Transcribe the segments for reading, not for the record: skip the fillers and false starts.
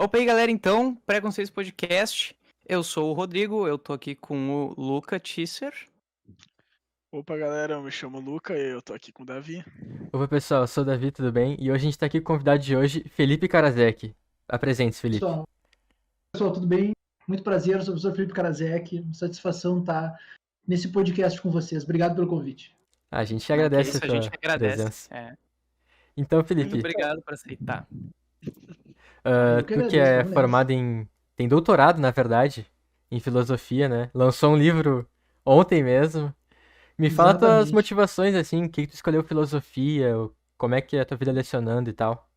Opa aí, galera, então, Preconceitos Podcast. Eu sou o Rodrigo, eu tô aqui com o Luca Tisser. Opa, galera, eu me chamo Luca e eu tô aqui com o Davi. Opa, pessoal, eu sou o Davi, tudo bem? E hoje a gente tá aqui com o convidado de hoje, Felipe Karaszek. Apresente-se, Felipe. Pessoal, tudo bem? Muito prazer, eu sou o professor Felipe Karaszek. Satisfação estar nesse podcast com vocês. Obrigado pelo convite. A gente agradece Isso, a a tua gente agradece. presença. Então, Muito Felipe, obrigado por aceitar. Eu que tu que agradeço, é vamos formado tem doutorado, na verdade, em filosofia, né? Lançou um livro ontem mesmo. Me fala tuas Exatamente. motivações, assim, que tu escolheu filosofia, como é que é a tua vida lecionando e tal.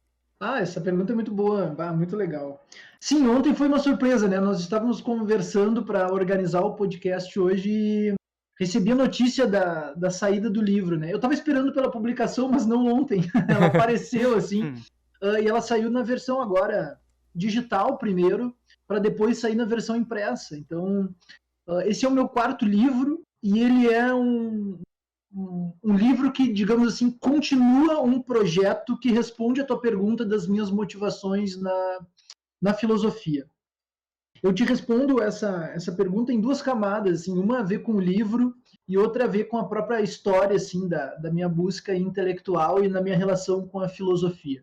Essa pergunta é muito boa, muito legal. Sim, ontem foi uma surpresa, né? Nós estávamos conversando para organizar o podcast hoje e recebi a notícia da saída do livro, né? Eu estava esperando pela publicação, mas não ontem. Ela apareceu assim, e ela saiu na versão agora digital primeiro, para depois sair na versão impressa. Então, esse é o meu quarto livro e ele é um livro que, digamos assim, continua um projeto que responde a tua pergunta das minhas motivações na filosofia. Eu te respondo essa pergunta em duas camadas, assim, uma a ver com o livro e outra a ver com a própria história assim, da minha busca intelectual e na minha relação com a filosofia.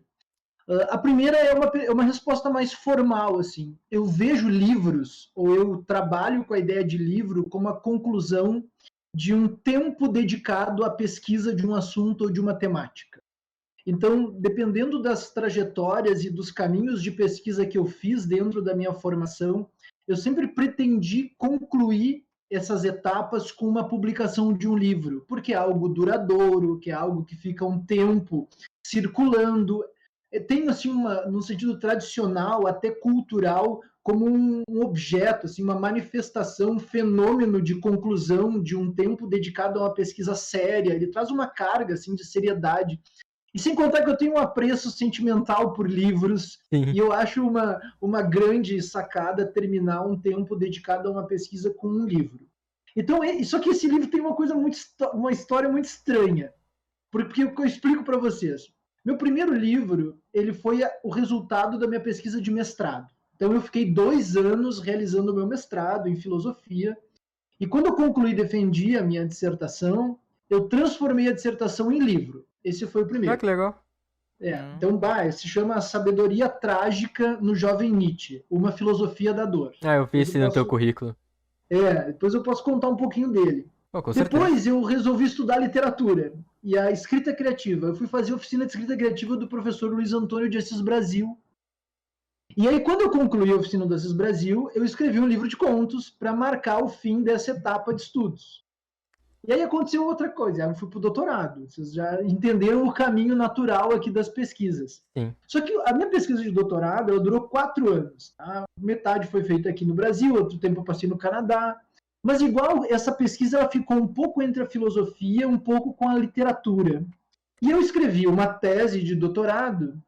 A primeira é uma resposta mais formal, assim. Eu vejo livros, ou eu trabalho com a ideia de livro como a conclusão de um tempo dedicado à pesquisa de um assunto ou de uma temática. Então, dependendo das trajetórias e dos caminhos de pesquisa que eu fiz dentro da minha formação, eu sempre pretendi concluir essas etapas com uma publicação de um livro, porque é algo duradouro, que é algo que fica um tempo circulando. Tem, assim, no sentido tradicional, até cultural, como um objeto, assim, uma manifestação, um fenômeno de conclusão de um tempo dedicado a uma pesquisa séria. Ele traz uma carga assim, de seriedade. E sem contar que eu tenho um apreço sentimental por livros, Sim. e eu acho uma grande sacada terminar um tempo dedicado a uma pesquisa com um livro. Então, só que esse livro tem uma história muito estranha, porque eu explico para vocês. Meu primeiro livro, ele foi o resultado da minha pesquisa de mestrado. Então, eu fiquei 2 anos realizando o meu mestrado em filosofia, e quando eu concluí e defendi a minha dissertação, eu transformei a dissertação em livro. Esse foi o primeiro. Ah, que legal. Então, se chama Sabedoria Trágica no Jovem Nietzsche, uma filosofia da dor. Eu vi esse no teu currículo. Depois eu posso contar um pouquinho dele. Com certeza. Depois eu resolvi estudar literatura e a escrita criativa. Eu fui fazer a oficina de escrita criativa do professor Luiz Antônio de Assis Brasil. E aí, quando eu concluí a oficina do Assis Brasil, eu escrevi um livro de contos para marcar o fim dessa etapa de estudos. E aí aconteceu outra coisa, eu fui para o doutorado. Vocês já entenderam o caminho natural aqui das pesquisas. Sim. Só que a minha pesquisa de doutorado ela durou 4 anos. Tá? Metade foi feita aqui no Brasil, outro tempo eu passei no Canadá. Mas igual, essa pesquisa ela ficou um pouco entre a filosofia, um pouco com a literatura. E eu escrevi uma tese de doutorado.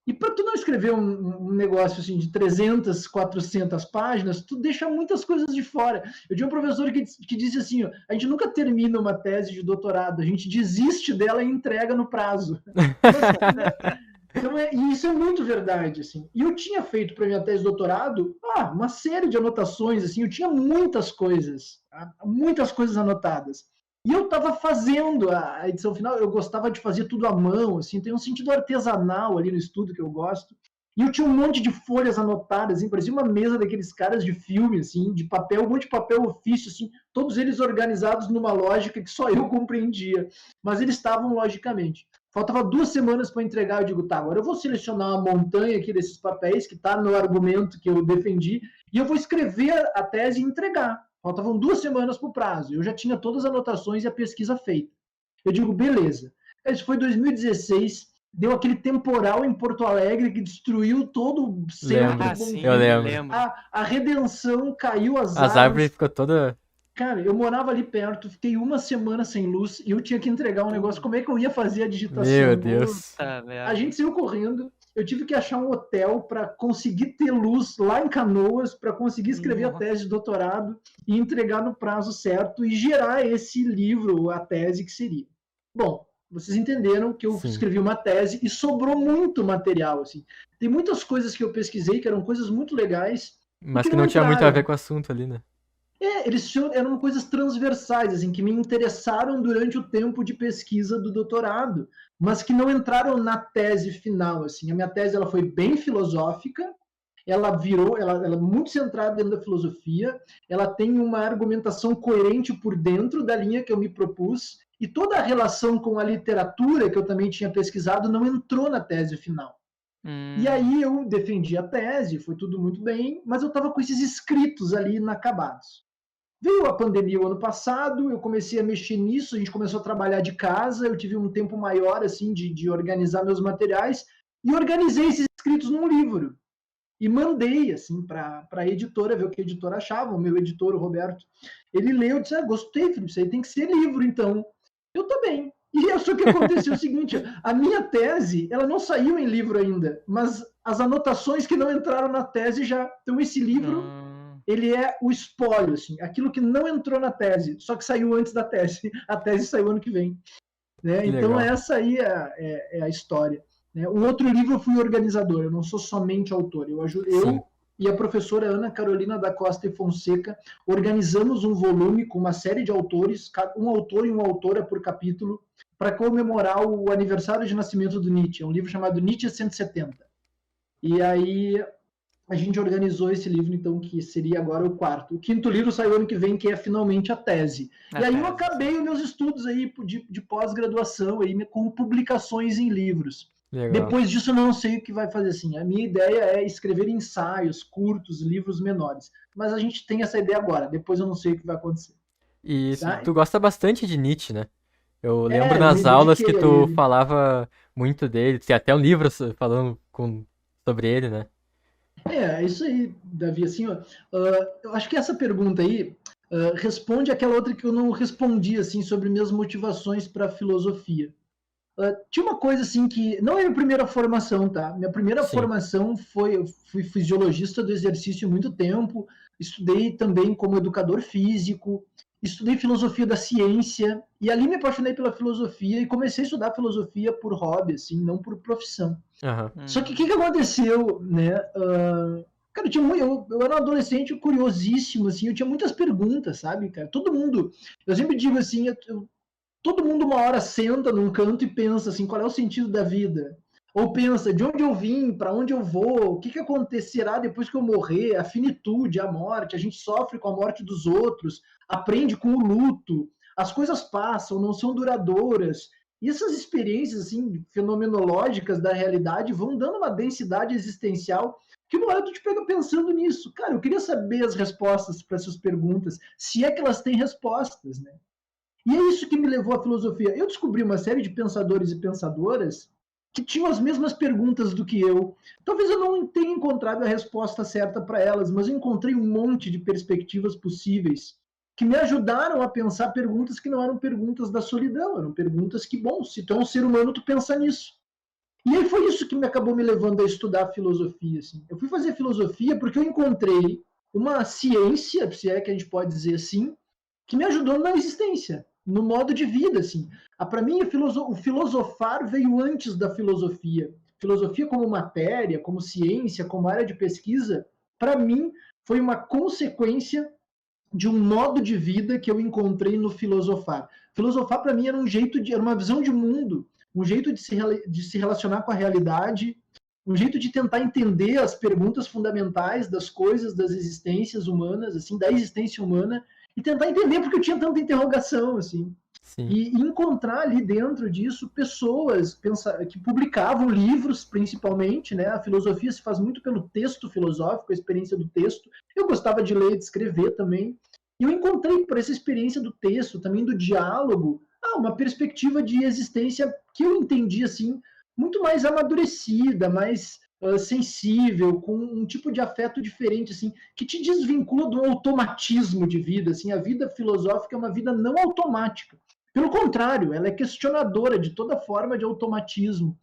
E para tu não escrever um negócio assim de 300, 400 páginas, tu deixa muitas coisas de fora. Eu tinha um professor que disse assim, ó, a gente nunca termina uma tese de doutorado, a gente desiste dela e entrega no prazo. Então, e isso é muito verdade, assim. E eu tinha feito para minha tese de doutorado uma série de anotações, assim, eu tinha muitas coisas anotadas. E eu estava fazendo a edição final, eu gostava de fazer tudo à mão, assim, tem um sentido artesanal ali no estudo que eu gosto. E eu tinha um monte de folhas anotadas, assim, parecia uma mesa daqueles caras de filme, assim, de papel, um monte de papel ofício, assim, todos eles organizados numa lógica que só eu compreendia. Mas eles estavam logicamente. Faltava 2 semanas para entregar, eu digo, tá, agora eu vou selecionar uma montanha aqui desses papéis que está no argumento que eu defendi e eu vou escrever a tese e entregar. Faltavam 2 semanas para o prazo. Eu já tinha todas as anotações e a pesquisa feita. Eu digo, beleza. Isso foi 2016, deu aquele temporal em Porto Alegre que destruiu todo o centro. Sim, eu lembro. A redenção caiu, as árvores ficou toda... Cara, eu morava ali perto, fiquei 1 semana sem luz e eu tinha que entregar um negócio. Como é que eu ia fazer a digitação? Meu Deus. A gente saiu correndo, eu tive que achar um hotel para conseguir ter luz lá em Canoas, para conseguir escrever a tese de doutorado e entregar no prazo certo e gerar esse livro, a tese que seria. Bom, vocês entenderam que eu Sim. escrevi uma tese e sobrou muito material, assim. Tem muitas coisas que eu pesquisei que eram coisas muito legais. Mas que não tinha muito a ver com o assunto ali, né? Eram coisas transversais, assim, que me interessaram durante o tempo de pesquisa do doutorado, mas que não entraram na tese final, assim. A minha tese, ela foi bem filosófica, ela é muito centrada dentro da filosofia, ela tem uma argumentação coerente por dentro da linha que eu me propus, e toda a relação com a literatura, que eu também tinha pesquisado, não entrou na tese final. E aí eu defendi a tese, foi tudo muito bem, mas eu estava com esses escritos ali inacabados. Veio a pandemia o ano passado, eu comecei a mexer nisso, a gente começou a trabalhar de casa, eu tive um tempo maior assim de organizar meus materiais e organizei esses escritos num livro. E mandei assim para a editora, ver o que a editora achava, o meu editor, o Roberto. Ele leu e disse, gostei, Felipe, isso aí tem que ser livro, então. Eu também. E só que aconteceu o seguinte, a minha tese, ela não saiu em livro ainda, mas as anotações que não entraram na tese já. Então esse livro, ele é o espólio, assim, aquilo que não entrou na tese, só que saiu antes da tese. A tese saiu ano que vem. Né? Então legal. essa aí é a história. Né? Um outro livro eu fui organizador, eu não sou somente autor. Eu e a professora Ana Carolina da Costa e Fonseca organizamos um volume com uma série de autores, um autor e uma autora por capítulo, para comemorar o aniversário de nascimento do Nietzsche. É um livro chamado Nietzsche 170. E aí a gente organizou esse livro, então, que seria agora o quarto. O quinto livro saiu ano que vem, que é finalmente a tese. E aí eu acabei os meus estudos aí de pós-graduação aí, com publicações em livros. Legal. Depois disso eu não sei o que vai fazer assim. A minha ideia é escrever ensaios curtos, livros menores. Mas a gente tem essa ideia agora. Depois eu não sei o que vai acontecer. E tu gosta bastante de Nietzsche, né? Eu lembro eu nas me aulas que dediquei a tu ele. falava muito dele. Tem até um livro falando sobre ele, né? É isso aí, Davi. Assim, eu acho que essa pergunta aí responde àquela outra que eu não respondi, assim, sobre minhas motivações para a filosofia. Tinha uma coisa assim que não é a minha primeira formação, tá? Minha primeira formação eu fui fisiologista do exercício há muito tempo, estudei também como educador físico, estudei filosofia da ciência e ali me apaixonei pela filosofia e comecei a estudar filosofia por hobby, assim, não por profissão. Só que o que aconteceu, né? Cara, eu era um adolescente curiosíssimo, assim, eu tinha muitas perguntas, sabe, cara? Eu sempre digo assim, todo mundo uma hora senta num canto e pensa assim, qual é o sentido da vida? Ou pensa, de onde eu vim, para onde eu vou, o que acontecerá depois que eu morrer, a finitude, a morte, a gente sofre com a morte dos outros, aprende com o luto, as coisas passam, não são duradouras. E essas experiências assim, fenomenológicas da realidade vão dando uma densidade existencial que uma hora tu te pega pensando nisso. Cara, eu queria saber as respostas para essas perguntas, se é que elas têm respostas, né? E é isso que me levou à filosofia. Eu descobri uma série de pensadores e pensadoras que tinham as mesmas perguntas do que eu. Talvez eu não tenha encontrado a resposta certa para elas, mas eu encontrei um monte de perspectivas possíveis que me ajudaram a pensar perguntas que não eram perguntas da solidão, eram perguntas que, bom, se tu é um ser humano, tu pensa nisso. E aí foi isso que me acabou me levando a estudar filosofia. Assim. Eu fui fazer filosofia porque eu encontrei uma ciência, se é que a gente pode dizer assim, que me ajudou na existência, no modo de vida, assim. Para mim, o filosofar veio antes da filosofia. Filosofia como matéria, como ciência, como área de pesquisa, para mim, foi uma consequência de um modo de vida que eu encontrei no filosofar. Filosofar, para mim, era uma visão de mundo, um jeito de se relacionar com a realidade, um jeito de tentar entender as perguntas fundamentais das coisas, das existências humanas, assim, da existência humana, e tentar entender porque eu tinha tanta interrogação, assim. E encontrar ali dentro disso pessoas que publicavam livros, principalmente, né? A filosofia se faz muito pelo texto filosófico, a experiência do texto. Eu gostava de ler e de escrever também. E eu encontrei, por essa experiência do texto, também do diálogo, uma perspectiva de existência que eu entendi, assim, muito mais amadurecida, mais sensível, com um tipo de afeto diferente, assim, que te desvincula do automatismo de vida. Assim, a vida filosófica é uma vida não automática. Pelo contrário, ela é questionadora de toda forma de automatismo.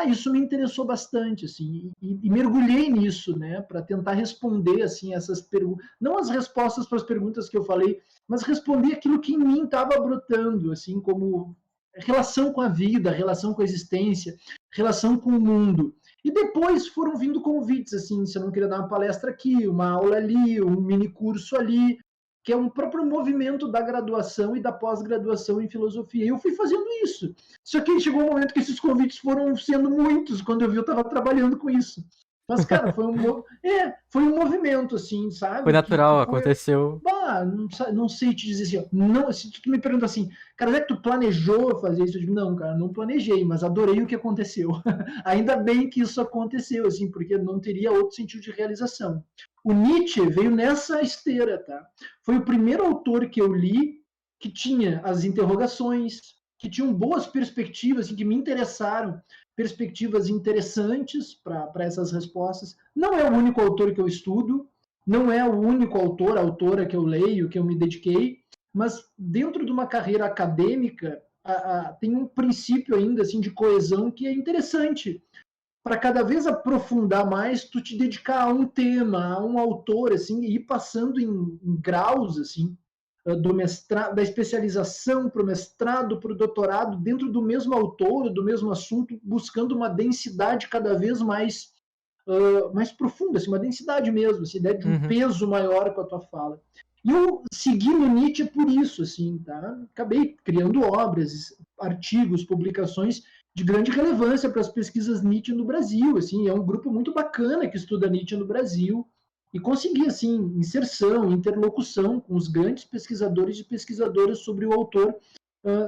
Isso me interessou bastante, assim, e mergulhei nisso, né, para tentar responder, assim, essas perguntas, não as respostas para as perguntas que eu falei, mas responder aquilo que em mim estava brotando, assim, como relação com a vida, relação com a existência, relação com o mundo. E depois foram vindo convites, assim, se eu não queria dar uma palestra aqui, uma aula ali, um mini curso ali, que é um próprio movimento da graduação e da pós-graduação em filosofia. E eu fui fazendo isso. Só que chegou um momento que esses convites foram sendo muitos, quando eu vi eu estava trabalhando com isso. Mas, cara, foi um movimento, assim, sabe? Foi natural, que foi... aconteceu. Não sei te dizer assim, ó, não, se tu me pergunta assim, cara, é que tu planejou fazer isso? Eu digo, não, cara, não planejei, mas adorei o que aconteceu. Ainda bem que isso aconteceu, assim, porque não teria outro sentido de realização. O Nietzsche veio nessa esteira, tá? Foi o primeiro autor que eu li que tinha as interrogações, que tinham boas perspectivas, assim, que me interessaram, perspectivas interessantes para essas respostas. Não é o único autor que eu estudo, não é o único autora que eu leio, que eu me dediquei, mas dentro de uma carreira acadêmica tem um princípio ainda assim de coesão que é interessante. Para cada vez aprofundar mais, tu te dedicar a um tema, a um autor, assim, e ir passando em graus, assim, do mestrado, da especialização para o mestrado, para o doutorado, dentro do mesmo autor, do mesmo assunto, buscando uma densidade cada vez mais profunda, assim, uma densidade mesmo, assim, ideia de um peso maior com a tua fala. E eu segui no Nietzsche por isso, assim, tá? Acabei criando obras, artigos, publicações de grande relevância para as pesquisas Nietzsche no Brasil, assim, é um grupo muito bacana que estuda Nietzsche no Brasil, e consegui, assim, inserção, interlocução com os grandes pesquisadores e pesquisadoras sobre o autor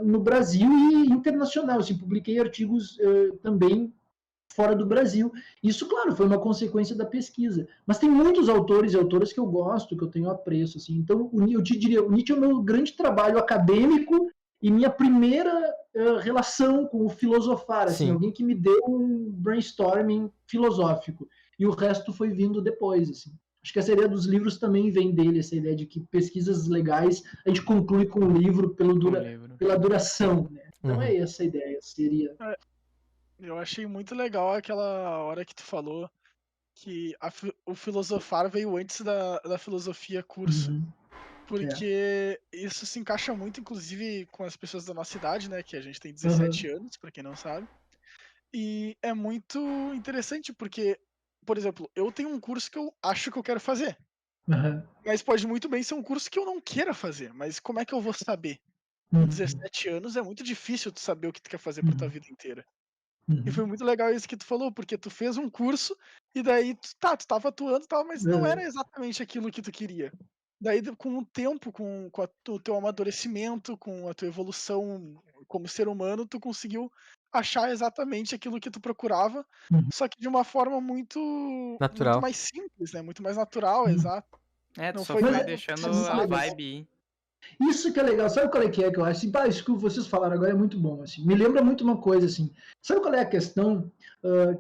no Brasil e internacional, assim, publiquei artigos também fora do Brasil. Isso, claro, foi uma consequência da pesquisa. Mas tem muitos autores e autoras que eu gosto, que eu tenho apreço, assim. Então, eu te diria, o Nietzsche é o meu grande trabalho acadêmico e minha primeira relação com o filosofar, assim, alguém que me deu um brainstorming filosófico. E o resto foi vindo depois, assim. Acho que essa ideia dos livros também vem dele, essa ideia de que pesquisas legais a gente conclui com o livro pela duração, né? Então é essa a ideia, seria... Eu achei muito legal aquela hora que tu falou que o filosofar veio antes da filosofia curso. Porque isso se encaixa muito, inclusive, com as pessoas da nossa idade, né? Que a gente tem 17 anos, pra quem não sabe. E é muito interessante porque, por exemplo, eu tenho um curso que eu acho que eu quero fazer. Mas pode muito bem ser um curso que eu não queira fazer. Mas como é que eu vou saber? Com 17 anos é muito difícil tu saber o que tu quer fazer pra tua vida inteira. E foi muito legal isso que tu falou, porque tu fez um curso e daí tu tava atuando e tal, mas não era exatamente aquilo que tu queria. Daí, com o tempo, com o teu amadurecimento, com a tua evolução como ser humano, tu conseguiu achar exatamente aquilo que tu procurava, só que de uma forma muito mais simples, né? Muito mais natural, exato. Tu só foi deixando a vibe. Isso que é legal, sabe qual é que eu acho? Isso que vocês falaram agora é muito bom, assim. Me lembra muito uma coisa, assim. Sabe qual é a questão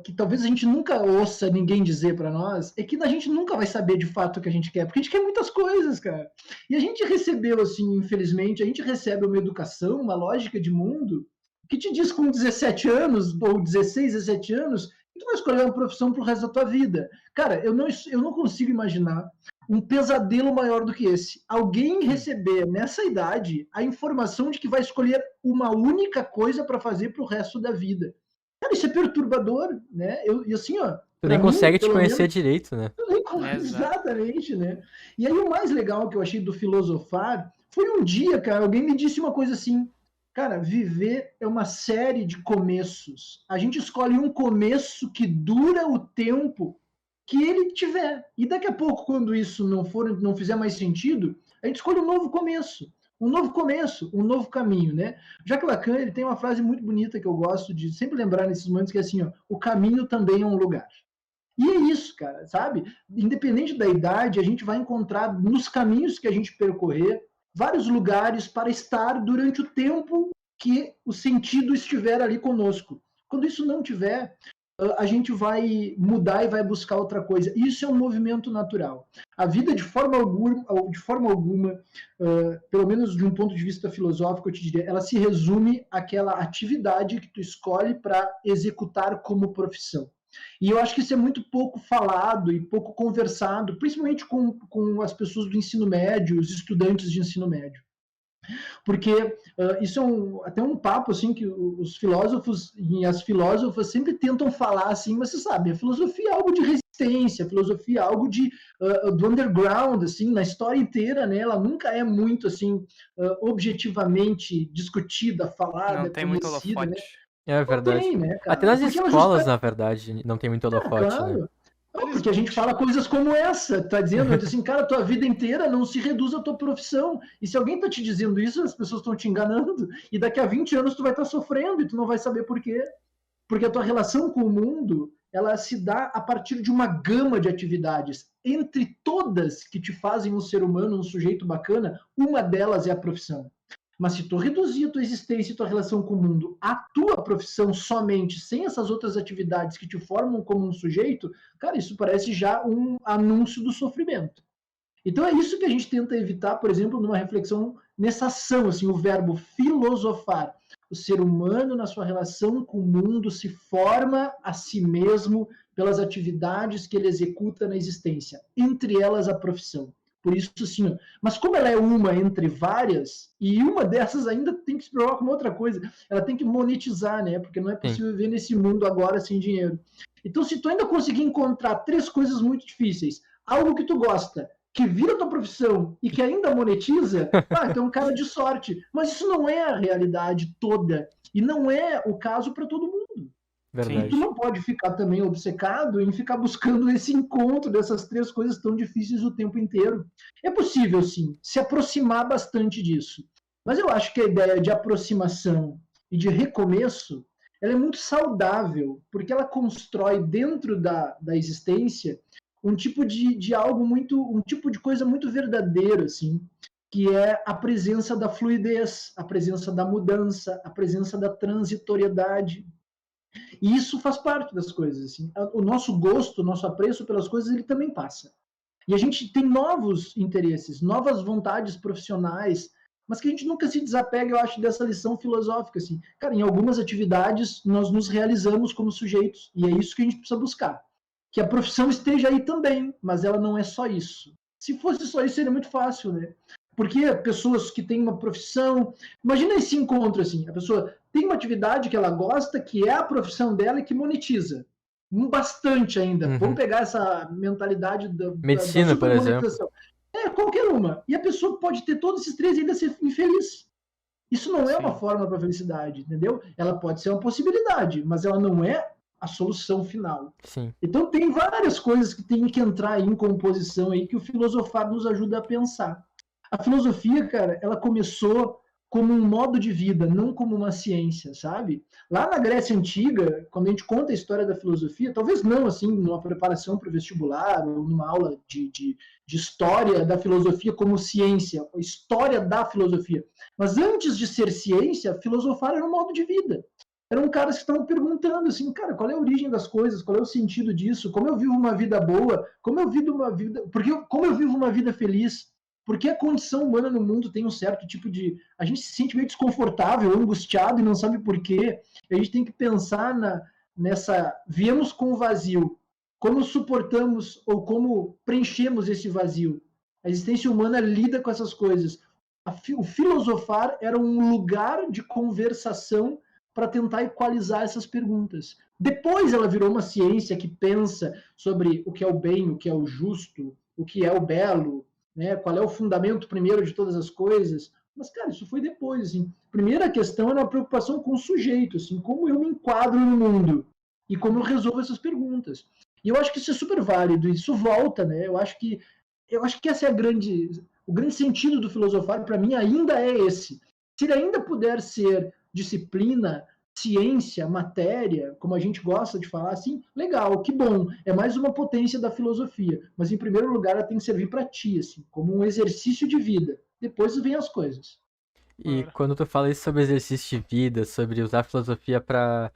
que talvez a gente nunca ouça ninguém dizer para nós? É que a gente nunca vai saber de fato o que a gente quer, porque a gente quer muitas coisas, cara. E a gente recebeu, assim, infelizmente, a gente recebe uma educação, uma lógica de mundo, que te diz com 17 anos, ou 16, 17 anos, que tu vai escolher uma profissão pro resto da tua vida. Cara, eu não consigo imaginar um pesadelo maior do que esse. Alguém receber nessa idade a informação de que vai escolher uma única coisa para fazer pro resto da vida. Cara, isso é perturbador, né? E assim, ó. Tu nem consegue te conhecer direito, né? Exatamente, né? E aí o mais legal que eu achei do filosofar foi um dia, cara, alguém me disse uma coisa assim, cara, viver é uma série de começos. A gente escolhe um começo que dura o tempo que ele tiver. E daqui a pouco, quando isso não fizer mais sentido, a gente escolhe um novo começo, um novo caminho, né? Jacques Lacan, ele tem uma frase muito bonita que eu gosto de sempre lembrar nesses momentos, que é assim, ó, o caminho também é um lugar. E é isso, cara, sabe? Independente da idade, a gente vai encontrar nos caminhos que a gente percorrer vários lugares para estar durante o tempo que o sentido estiver ali conosco. Quando isso não tiver, a gente vai mudar e vai buscar outra coisa. Isso é um movimento natural. A vida, de forma alguma, pelo menos de um ponto de vista filosófico, eu te diria, ela se resume àquela atividade que tu escolhe para executar como profissão. E eu acho que isso é muito pouco falado e pouco conversado, principalmente com as pessoas do ensino médio, os estudantes de ensino médio. Porque isso é até um papo assim que os filósofos e as filósofas sempre tentam falar assim, mas você sabe, a filosofia é algo de resistência, a filosofia é algo do underground, assim, na história inteira, né? Ela nunca é muito assim objetivamente discutida, falada, Não tem muito conhecida, né? holofote. É Não verdade. tem, né, Até cara? nas Porque ela escolas, na verdade, não tem muito holofote, né? claro. Não, porque a gente fala coisas como essa, tá dizendo assim, cara, tua vida inteira não se reduz à tua profissão. E se alguém tá te dizendo isso, as pessoas estão te enganando. E daqui a 20 anos tu vai estar sofrendo e tu não vai saber por quê. Porque a tua relação com o mundo, ela se dá a partir de uma gama de atividades. Entre todas que te fazem um ser humano, um sujeito bacana, uma delas é a profissão. Mas se tu reduzir a tua existência e tua relação com o mundo à tua profissão somente, sem essas outras atividades que te formam como um sujeito, cara, isso parece já um anúncio do sofrimento. Então é isso que a gente tenta evitar, por exemplo, numa reflexão nessa ação, assim, o verbo filosofar. O ser humano, na sua relação com o mundo, se forma a si mesmo pelas atividades que ele executa na existência, entre elas a profissão. Por isso, sim. Mas como ela é uma entre várias, e uma dessas ainda tem que se preocupar com outra coisa, ela tem que monetizar, né? Porque não é possível viver nesse mundo agora sem dinheiro. Então, se tu ainda conseguir encontrar 3 coisas muito difíceis, algo que tu gosta, que vira tua profissão e que ainda monetiza, então é um cara de sorte. Mas isso não é a realidade toda. E não é o caso para todo mundo. Verdade. E tu não pode ficar também obcecado em ficar buscando esse encontro dessas 3 coisas tão difíceis o tempo inteiro. É possível, sim, se aproximar bastante disso. Mas eu acho que a ideia de aproximação e de recomeço, ela é muito saudável, porque ela constrói dentro da existência um tipo de algo muito, um tipo de coisa muito verdadeira, assim, que é a presença da fluidez, a presença da mudança, a presença da transitoriedade. E isso faz parte das coisas. Assim. O nosso gosto, o nosso apreço pelas coisas, ele também passa. E a gente tem novos interesses, novas vontades profissionais, mas que a gente nunca se desapega, eu acho, dessa lição filosófica. Assim. Cara, em algumas atividades nós nos realizamos como sujeitos, e é isso que a gente precisa buscar. Que a profissão esteja aí também, mas ela não é só isso. Se fosse só isso, seria muito fácil, né? Porque pessoas que têm uma profissão... Imagina esse encontro, assim. A pessoa tem uma atividade que ela gosta, que é a profissão dela e que monetiza. Bastante ainda. Uhum. Vamos pegar essa mentalidade Medicina, por exemplo. Qualquer uma. E a pessoa pode ter todos esses 3 e ainda ser infeliz. Isso não é uma forma para a felicidade, entendeu? Ela pode ser uma possibilidade, mas ela não é a solução final. Sim. Então tem várias coisas que tem que entrar aí em composição aí que o filosofar nos ajuda a pensar. A filosofia, cara, ela começou como um modo de vida, não como uma ciência, sabe? Lá na Grécia Antiga, quando a gente conta a história da filosofia, talvez não assim numa preparação para o vestibular ou numa aula de história da filosofia como ciência, história da filosofia. Mas antes de ser ciência, filosofar era um modo de vida. Eram caras que estavam perguntando assim, cara, qual é a origem das coisas, qual é o sentido disso, como eu vivo uma vida boa, como eu vivo uma vida feliz. Porque a condição humana no mundo tem um certo tipo de... A gente se sente meio desconfortável, angustiado e não sabe por quê. A gente tem que pensar nessa... Viemos com o vazio. Como suportamos ou como preenchemos esse vazio? A existência humana lida com essas coisas. O filosofar era um lugar de conversação para tentar equalizar essas perguntas. Depois ela virou uma ciência que pensa sobre o que é o bem, o que é o justo, o que é o belo, né? Qual é o fundamento primeiro de todas as coisas. Mas, cara, isso foi depois. Assim. A primeira questão era a preocupação com o sujeito, assim, como eu me enquadro no mundo e como eu resolvo essas perguntas. E eu acho que isso é super válido, isso volta, né? Eu acho que essa é o grande sentido do filosofar, para mim, ainda é esse. Se ele ainda puder ser disciplina, ciência, matéria, como a gente gosta de falar, assim, legal, que bom, é mais uma potência da filosofia, mas em primeiro lugar ela tem que servir para ti, assim, como um exercício de vida, depois vem as coisas. E quando tu fala isso sobre exercício de vida, sobre usar a filosofia para,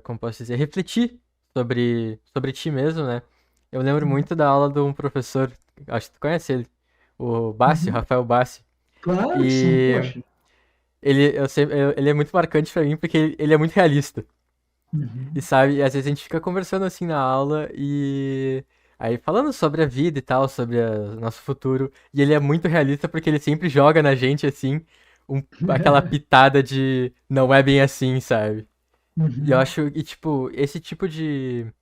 como posso dizer, refletir sobre ti mesmo, né? Eu lembro muito da aula de um professor, acho que tu conhece ele, o Bassi, Rafael Bassi. Claro que sim, poxa. Ele é muito marcante pra mim porque ele é muito realista. E sabe, às vezes a gente fica conversando assim na aula e Aí falando sobre a vida e tal, sobre o nosso futuro, e ele é muito realista porque ele sempre joga na gente, assim, aquela pitada de não é bem assim, sabe? E eu acho, e tipo, esse tipo de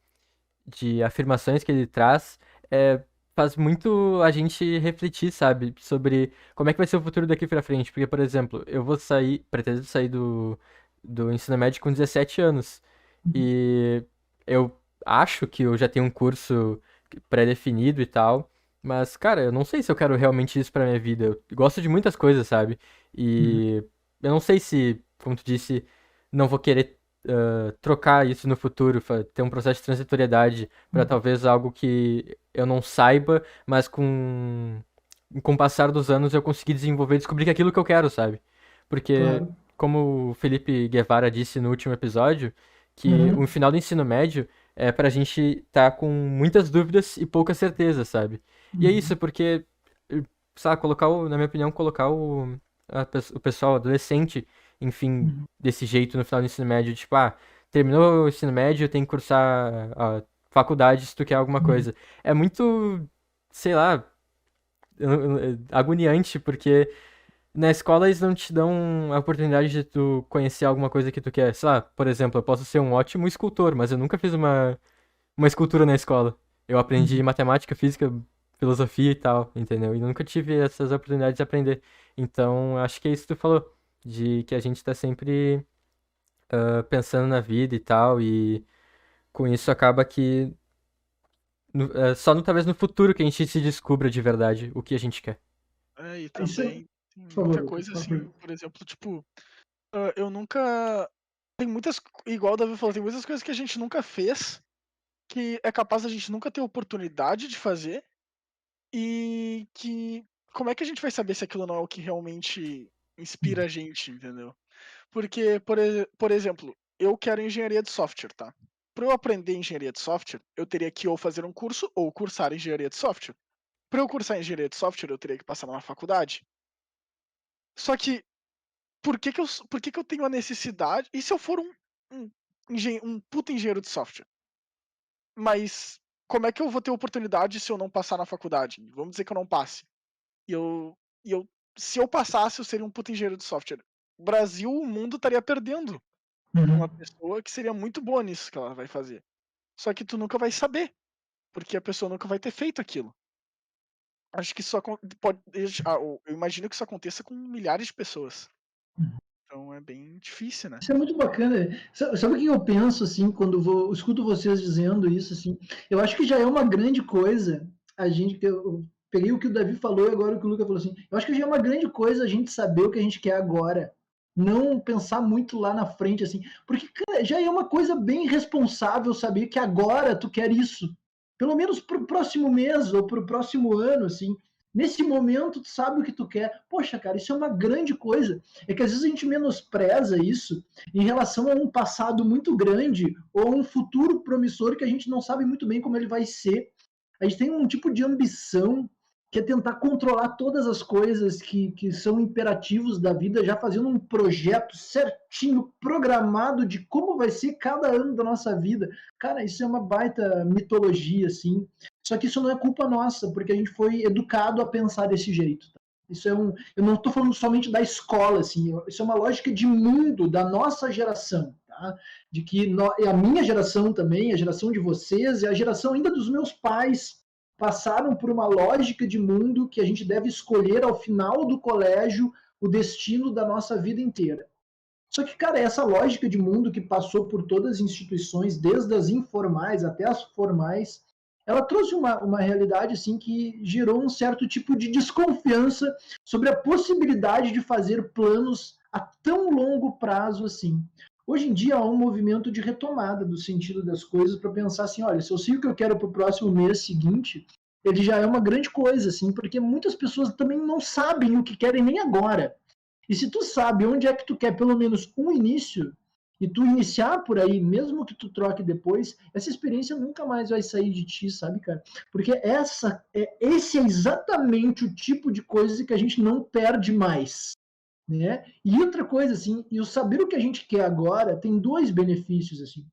afirmações que ele traz faz muito a gente refletir, sabe? Sobre como é que vai ser o futuro daqui pra frente. Porque, por exemplo, eu pretendo sair do ensino médio com 17 anos. E eu acho que eu já tenho um curso pré-definido e tal. Mas, cara, eu não sei se eu quero realmente isso pra minha vida. Eu gosto de muitas coisas, sabe? E eu não sei se, como tu disse, não vou querer trocar isso no futuro, ter um processo de transitoriedade para talvez algo que eu não saiba, mas com o passar dos anos eu conseguir desenvolver e descobrir que é aquilo que eu quero, sabe? Porque, Claro. como o Felipe Guevara disse no último episódio, que o Uhum. final do ensino médio é pra gente estar com muitas dúvidas e pouca certeza, sabe? E é isso, porque, sabe, na minha opinião, colocar o pessoal adolescente, enfim, Uhum. desse jeito no final do ensino médio, tipo, terminou o ensino médio, tem que cursar a faculdade se tu quer alguma coisa. É muito, sei lá, agoniante, porque na escola eles não te dão a oportunidade de tu conhecer alguma coisa que tu quer. Sei lá, por exemplo, eu posso ser um ótimo escultor, mas eu nunca fiz uma escultura na escola. Eu aprendi matemática, física, filosofia e tal, entendeu? E nunca tive essas oportunidades de aprender. Então, acho que é isso que tu falou, de que a gente tá sempre pensando na vida e tal, e com isso acaba que só talvez no futuro que a gente se descubra de verdade o que a gente quer. E Isso, também tem por muita favor, coisa por favor. assim, por exemplo, tipo, eu nunca. Tem muitas. Igual o Davi falou, tem muitas coisas que a gente nunca fez, que é capaz a gente nunca ter oportunidade de fazer, e que. Como é que a gente vai saber se aquilo não é o que realmente inspira a gente, entendeu? Porque, por exemplo, eu quero engenharia de software, tá? Para eu aprender engenharia de software, eu teria que ou fazer um curso ou cursar engenharia de software. Para eu cursar engenharia de software, eu teria que passar numa faculdade. Só que, por que que eu tenho a necessidade? E se eu for um puta engenheiro de software? Mas como é que eu vou ter oportunidade se eu não passar na faculdade? Vamos dizer que eu não passe. E eu, e eu se eu passasse, eu seria um puta engenheiro de software. O Brasil, o mundo estaria perdendo uma pessoa que seria muito boa nisso que ela vai fazer. Só que tu nunca vai saber, porque a pessoa nunca vai ter feito aquilo. Acho que isso pode. Eu imagino que isso aconteça com milhares de pessoas. Então é bem difícil, né? Isso é muito bacana. Sabe o que eu penso, assim, quando escuto vocês dizendo isso, assim? Eu acho que já é uma grande coisa a gente... Eu peguei o que o Davi falou e agora o que o Luca falou, assim. Eu acho que já é uma grande coisa a gente saber o que a gente quer agora. Não pensar muito lá na frente, assim. Porque, cara, já é uma coisa bem responsável saber que agora tu quer isso. Pelo menos pro próximo mês ou pro próximo ano, assim. Nesse momento, tu sabe o que tu quer. Poxa, cara, isso é uma grande coisa. É que às vezes a gente menospreza isso em relação a um passado muito grande ou um futuro promissor que a gente não sabe muito bem como ele vai ser. A gente tem um tipo de ambição que é tentar controlar todas as coisas que são imperativos da vida, já fazendo um projeto certinho, programado de como vai ser cada ano da nossa vida. Cara, isso é uma baita mitologia, assim. Só que isso não é culpa nossa, porque a gente foi educado a pensar desse jeito. Tá? Isso é eu não estou falando somente da escola, assim, isso é uma lógica de mundo da nossa geração, tá? De que a minha geração também, a geração de vocês e a geração ainda dos meus pais passaram por uma lógica de mundo que a gente deve escolher ao final do colégio o destino da nossa vida inteira. Só que, cara, essa lógica de mundo que passou por todas as instituições, desde as informais até as formais, ela trouxe uma realidade assim que gerou um certo tipo de desconfiança sobre a possibilidade de fazer planos a tão longo prazo assim. Hoje em dia há um movimento de retomada do sentido das coisas para pensar assim, olha, se eu sei o que eu quero para o próximo mês seguinte, ele já é uma grande coisa, assim, porque muitas pessoas também não sabem o que querem nem agora. E se tu sabe onde é que tu quer pelo menos um início, e tu iniciar por aí, mesmo que tu troque depois, essa experiência nunca mais vai sair de ti, sabe, cara? Porque esse é exatamente o tipo de coisa que a gente não perde mais, né? E outra coisa, assim, e o saber o que a gente quer agora tem dois benefícios, assim.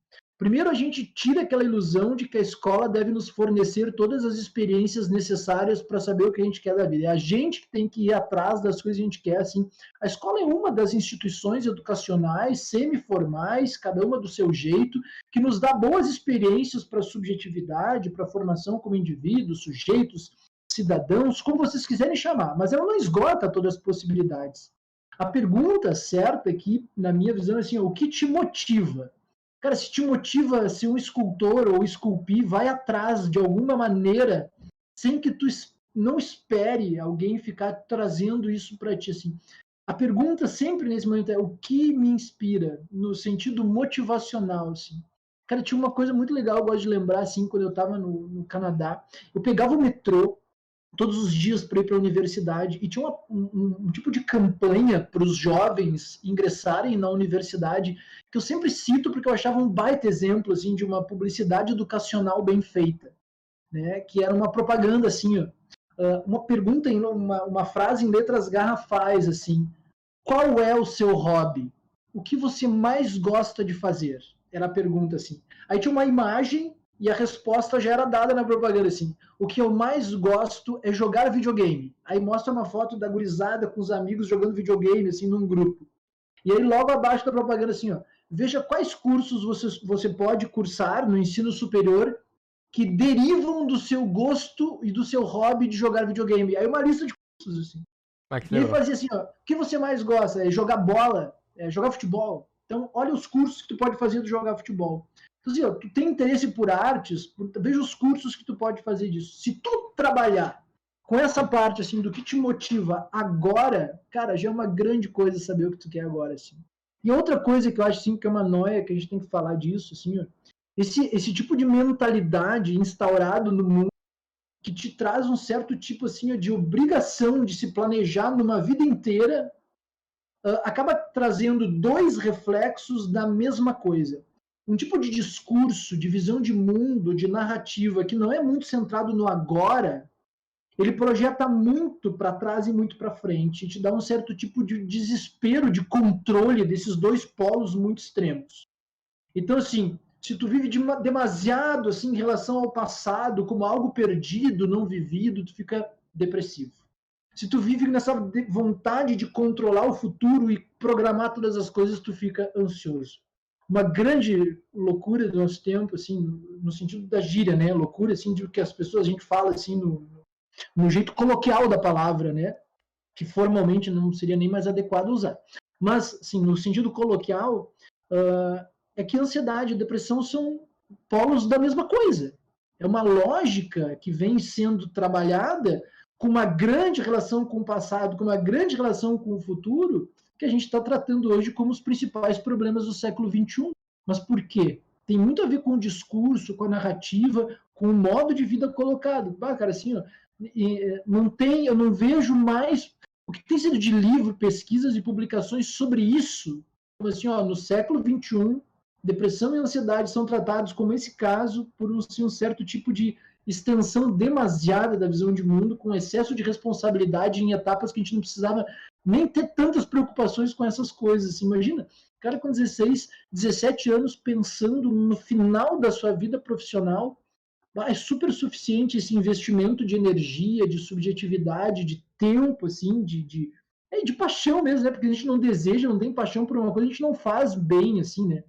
Primeiro, a gente tira aquela ilusão de que a escola deve nos fornecer todas as experiências necessárias para saber o que a gente quer da vida. É a gente que tem que ir atrás das coisas que a gente quer. Assim. A escola é uma das instituições educacionais semiformais, cada uma do seu jeito, que nos dá boas experiências para a subjetividade, para a formação como indivíduos, sujeitos, cidadãos, como vocês quiserem chamar. Mas ela não esgota todas as possibilidades. A pergunta certa aqui, na minha visão, é assim, o que te motiva? Cara, se te motiva a ser um escultor ou esculpir, vai atrás de alguma maneira, sem que tu não espere alguém ficar trazendo isso para ti. Assim. A pergunta sempre nesse momento é o que me inspira, no sentido motivacional. Assim. Cara, tinha uma coisa muito legal, eu gosto de lembrar, assim, quando eu estava no Canadá, eu pegava o metrô todos os dias para ir para a universidade e tinha um tipo de campanha para os jovens ingressarem na universidade que eu sempre cito porque eu achava um baita exemplo assim, de uma publicidade educacional bem feita, né? Que era uma propaganda assim, ó, uma pergunta, uma frase em letras garrafais assim, qual é o seu hobby? O que você mais gosta de fazer? Era a pergunta assim. Aí tinha uma imagem e a resposta já era dada na propaganda, assim, o que eu mais gosto é jogar videogame. Aí mostra uma foto da gurizada com os amigos jogando videogame, assim, num grupo. E aí logo abaixo da propaganda, assim, ó, veja quais cursos você pode cursar no ensino superior que derivam do seu gosto e do seu hobby de jogar videogame. Aí uma lista de cursos, assim. E ele fazia assim, ó, o que você mais gosta? É jogar bola, é jogar futebol. Então, olha os cursos que tu pode fazer de jogar futebol. Então, assim, ó, tu tem interesse por artes, veja os cursos que tu pode fazer disso. Se tu trabalhar com essa parte, assim, do que te motiva agora, cara, já é uma grande coisa saber o que tu quer agora, assim. E outra coisa que eu acho, assim, que é uma noia, que a gente tem que falar disso, assim, ó, esse tipo de mentalidade instaurado no mundo que te traz um certo tipo, assim, ó, de obrigação de se planejar numa vida inteira, acaba trazendo dois reflexos da mesma coisa. Um tipo de discurso, de visão de mundo, de narrativa, que não é muito centrado no agora, ele projeta muito para trás e muito para frente, e te dá um certo tipo de desespero, de controle desses dois polos muito extremos. Então, assim, se tu vive demasiado assim, em relação ao passado, como algo perdido, não vivido, tu fica depressivo. Se tu vive nessa vontade de controlar o futuro e programar todas as coisas, tu fica ansioso. Uma grande loucura do nosso tempo, assim, no sentido da gíria, né? Loucura, assim, de que as pessoas, a gente fala, assim, no jeito coloquial da palavra, né? Que formalmente não seria nem mais adequado usar. Mas, assim, no sentido coloquial, é que a ansiedade e a depressão são polos da mesma coisa. É uma lógica que vem sendo trabalhada com uma grande relação com o passado, com uma grande relação com o futuro, que a gente está tratando hoje como os principais problemas do século XXI. Mas por quê? Tem muito a ver com o discurso, com a narrativa, com o modo de vida colocado. Cara, assim, ó, eu não vejo mais o que tem sido de livro, pesquisas e publicações sobre isso. Assim, ó, no século XXI, depressão e ansiedade são tratados como esse caso por um certo tipo de extensão demasiada da visão de mundo, com excesso de responsabilidade em etapas que a gente não precisava nem ter tantas preocupações com essas coisas. Imagina, o cara com 16, 17 anos pensando no final da sua vida profissional, é super suficiente esse investimento de energia, de subjetividade, de tempo, assim, de paixão mesmo, né? Porque a gente não deseja, não tem paixão por uma coisa, a gente não faz bem, assim, né?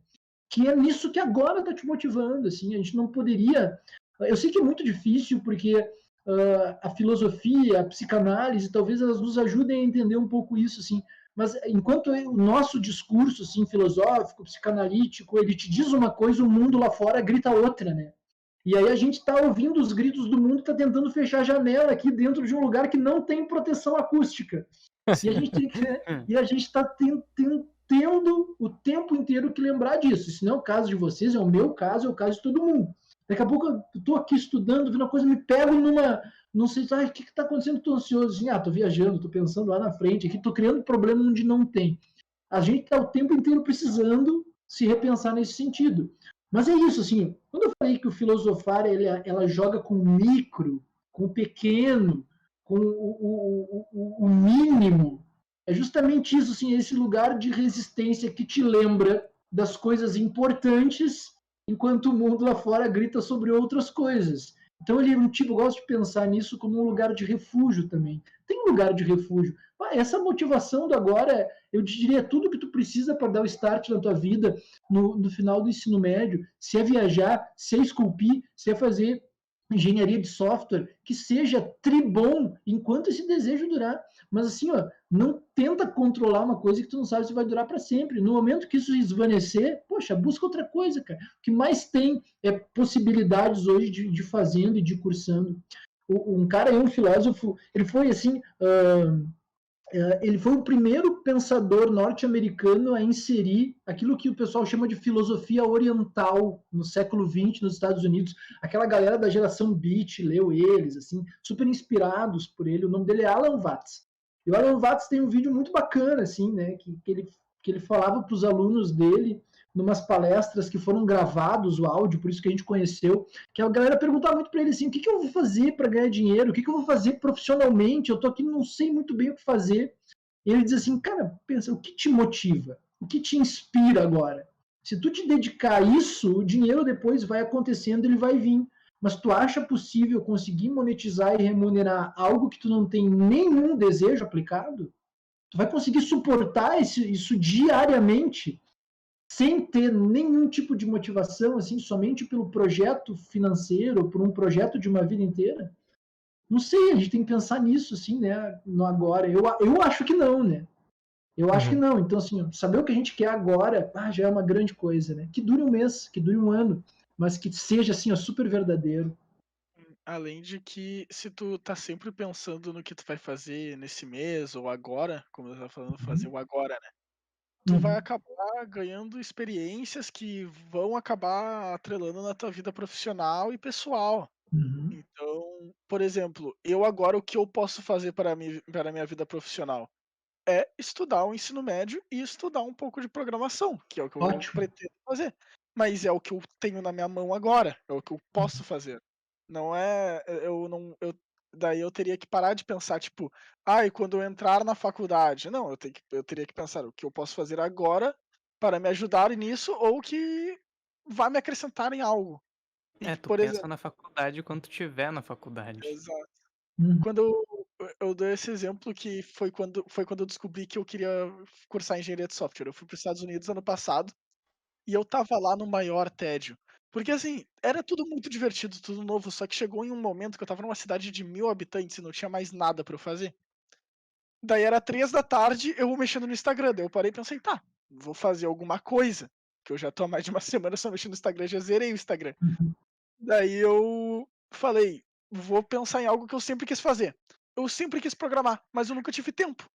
Que é nisso que agora está te motivando, assim, a gente não poderia... Eu sei que é muito difícil, porque a filosofia, a psicanálise, talvez elas nos ajudem a entender um pouco isso, assim, mas enquanto o nosso discurso, assim, filosófico, psicanalítico, ele te diz uma coisa, o mundo lá fora grita outra, né? E aí a gente está ouvindo os gritos do mundo, está tentando fechar a janela aqui dentro de um lugar que não tem proteção acústica. E a gente está tendo o tempo inteiro que lembrar disso. Isso não é o caso de vocês, é o meu caso, é o caso de todo mundo. Daqui a pouco eu estou aqui estudando, vendo uma coisa, me pego não sei, o que está acontecendo, estou ansioso, assim, estou viajando, estou pensando lá na frente, aqui estou criando problema onde não tem. A gente está o tempo inteiro precisando se repensar nesse sentido. Mas é isso, assim, quando eu falei que o filosofar, ela joga com o micro, com o pequeno, com o mínimo, é justamente isso, assim, esse lugar de resistência que te lembra das coisas importantes enquanto o mundo lá fora grita sobre outras coisas. Então ele é um tipo, eu gosto de pensar nisso como um lugar de refúgio também. Tem um lugar de refúgio. Essa motivação do agora, eu te diria, tudo que tu precisa para dar o start na tua vida no final do ensino médio, se é viajar, se é esculpir, se é fazer engenharia de software, que seja tribom enquanto esse desejo durar. Mas assim, ó, não tenta controlar uma coisa que tu não sabe se vai durar para sempre. No momento que isso esvanecer, poxa, busca outra coisa, cara. O que mais tem é possibilidades hoje de fazendo e de cursando. Um cara, um filósofo, ele foi assim, ele foi o primeiro pensador norte-americano a inserir aquilo que o pessoal chama de filosofia oriental no século XX nos Estados Unidos. Aquela galera da geração Beat leu eles, assim, super inspirados por ele. O nome dele é Alan Watts. E o Alan Watts tem um vídeo muito bacana, assim, né, que ele falava para os alunos dele, numas palestras que foram gravados, o áudio, por isso que a gente conheceu, que a galera perguntava muito para ele assim, o que eu vou fazer para ganhar dinheiro? O que eu vou fazer profissionalmente? Eu tô aqui, não sei muito bem o que fazer. E ele diz assim, cara, pensa, o que te motiva? O que te inspira agora? Se tu te dedicar a isso, o dinheiro depois vai acontecendo, ele vai vir. Mas tu acha possível conseguir monetizar e remunerar algo que tu não tem nenhum desejo aplicado? Tu vai conseguir suportar isso diariamente sem ter nenhum tipo de motivação, assim, somente pelo projeto financeiro, por um projeto de uma vida inteira? Não sei, a gente tem que pensar nisso, assim, né, no agora. Eu acho que não, né? Eu acho que não. Então, assim, saber o que a gente quer agora, já é uma grande coisa, né? Que dure um mês, que dure um ano, mas que seja, assim, ó, super verdadeiro. Além de que, se tu tá sempre pensando no que tu vai fazer nesse mês ou agora, como eu tava falando, fazer o agora, né? Tu vai acabar ganhando experiências que vão acabar atrelando na tua vida profissional e pessoal. Então, por exemplo, eu agora o que eu posso fazer para a minha vida profissional? É estudar o ensino médio e estudar um pouco de programação, que é o que eu pretendo fazer. Mas é o que eu tenho na minha mão agora, é o que eu posso fazer. Não é, daí eu teria que parar de pensar, tipo, e quando eu entrar na faculdade. Não, eu teria que pensar o que eu posso fazer agora para me ajudar nisso ou que vai me acrescentar em algo. Tu pensa na faculdade quando tu estiver na faculdade. Exato. Quando eu dou esse exemplo que foi quando eu descobri que eu queria cursar engenharia de software. Eu fui para os Estados Unidos ano passado e eu tava lá no maior tédio. Porque assim, era tudo muito divertido, tudo novo, só que chegou em um momento que eu tava numa cidade de 1000 habitantes e não tinha mais nada pra eu fazer. Daí era 3 da tarde, eu mexendo no Instagram, daí eu parei e pensei, tá, vou fazer alguma coisa, que eu já tô há mais de uma semana só mexendo no Instagram, já zerei o Instagram. Daí eu falei, vou pensar em algo que eu sempre quis fazer. Eu sempre quis programar, mas eu nunca tive tempo.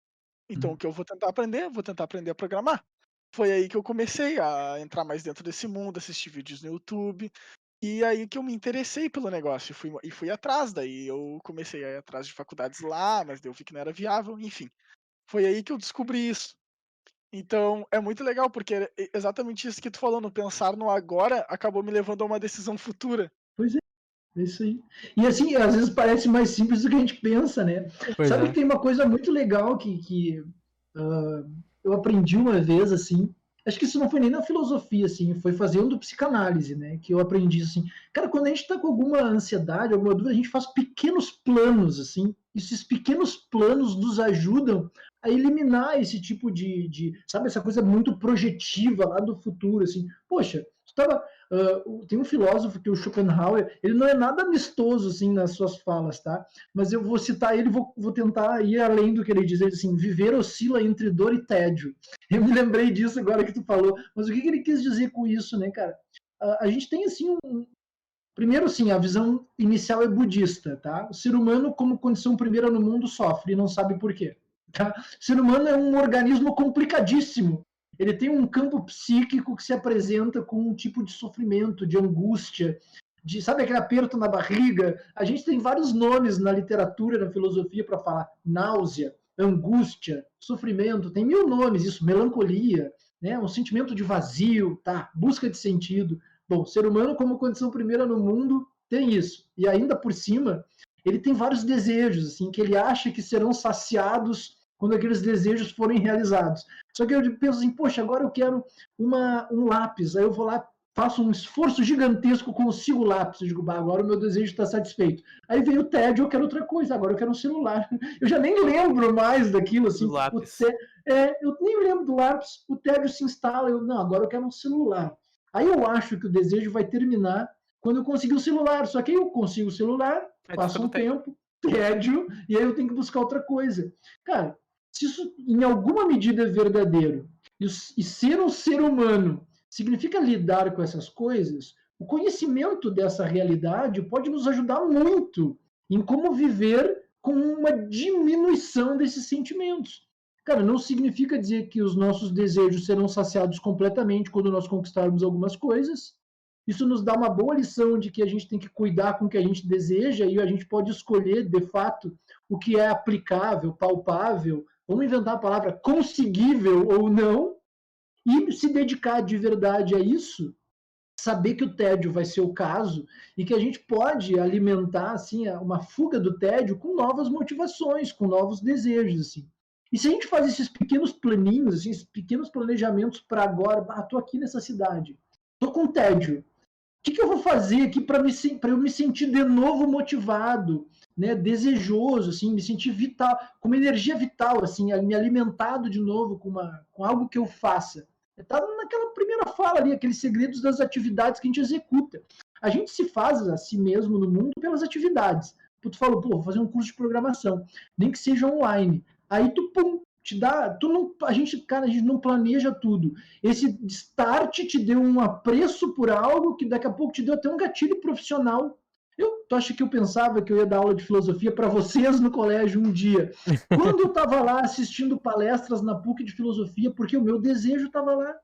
Então o que eu vou tentar aprender a programar. Foi aí que eu comecei a entrar mais dentro desse mundo, assistir vídeos no YouTube, e aí que eu me interessei pelo negócio e fui atrás. Daí eu comecei a ir atrás de faculdades lá, mas daí eu vi que não era viável, enfim. Foi aí que eu descobri isso. Então é muito legal, porque é exatamente isso que tu falou, no pensar no agora, acabou me levando a uma decisão futura. Pois é isso aí. E assim, às vezes parece mais simples do que a gente pensa, né? Sabe que tem uma coisa muito legal que eu aprendi uma vez, assim, acho que isso não foi nem na filosofia, assim, foi fazendo psicanálise, né, que eu aprendi, assim, cara, quando a gente tá com alguma ansiedade, alguma dúvida, a gente faz pequenos planos, assim, esses pequenos planos nos ajudam a eliminar esse tipo sabe, essa coisa muito projetiva lá do futuro, assim, poxa, tem um filósofo que é o Schopenhauer, ele não é nada amistoso assim nas suas falas, tá? Mas eu vou citar ele, vou tentar ir além do que ele diz, assim, viver oscila entre dor e tédio. Eu me lembrei disso agora que tu falou, mas o que ele quis dizer com isso, né, cara? A gente tem assim primeiro, assim, a visão inicial é budista, tá? O ser humano, como condição primeira no mundo, sofre e não sabe por quê. Tá? O ser humano é um organismo complicadíssimo. Ele tem um campo psíquico que se apresenta com um tipo de sofrimento, de angústia, sabe aquele aperto na barriga? A gente tem vários nomes na literatura, na filosofia para falar náusea, angústia, sofrimento, tem 1000 nomes isso, melancolia, né? Um sentimento de vazio, tá? Busca de sentido. Bom, o ser humano como condição primeira no mundo tem isso. E ainda por cima, ele tem vários desejos, assim, que ele acha que serão saciados quando aqueles desejos forem realizados. Só que eu penso assim, poxa, agora eu quero um lápis, aí eu vou lá, faço um esforço gigantesco, consigo o lápis, eu digo, bah, agora o meu desejo está satisfeito. Aí vem o tédio, eu quero outra coisa, agora eu quero um celular. Eu já nem lembro mais daquilo, assim. Do lápis. Eu nem lembro do lápis, o tédio se instala, não, agora eu quero um celular. Aí eu acho que o desejo vai terminar quando eu conseguir o celular, só que aí eu consigo o celular, passa um tempo, tédio, e aí eu tenho que buscar outra coisa. Cara, se isso em alguma medida é verdadeiro, e ser um ser humano significa lidar com essas coisas, o conhecimento dessa realidade pode nos ajudar muito em como viver com uma diminuição desses sentimentos. Cara, não significa dizer que os nossos desejos serão saciados completamente quando nós conquistarmos algumas coisas. Isso nos dá uma boa lição de que a gente tem que cuidar com o que a gente deseja e a gente pode escolher, de fato, o que é aplicável, palpável, vamos inventar a palavra conseguível ou não, e se dedicar de verdade a isso, saber que o tédio vai ser o caso e que a gente pode alimentar assim uma fuga do tédio com novas motivações, com novos desejos assim. E se a gente faz esses pequenos planinhos, assim, esses pequenos planejamentos para agora, tô aqui nessa cidade, tô com tédio, o que eu vou fazer aqui para eu me sentir de novo motivado, né, desejoso, assim, me sentir vital, com uma energia vital, assim, me alimentado de novo com algo que eu faça. Está naquela primeira fala ali, aqueles segredos das atividades que a gente executa. A gente se faz a si mesmo no mundo pelas atividades. Tu falou, vou fazer um curso de programação, nem que seja online. Aí tu, pum, te dá, a gente não planeja tudo. Esse start te deu um apreço por algo que daqui a pouco te deu até um gatilho profissional. Tu acha que eu pensava que eu ia dar aula de filosofia para vocês no colégio um dia? Quando eu estava lá assistindo palestras na PUC de filosofia, porque o meu desejo estava lá.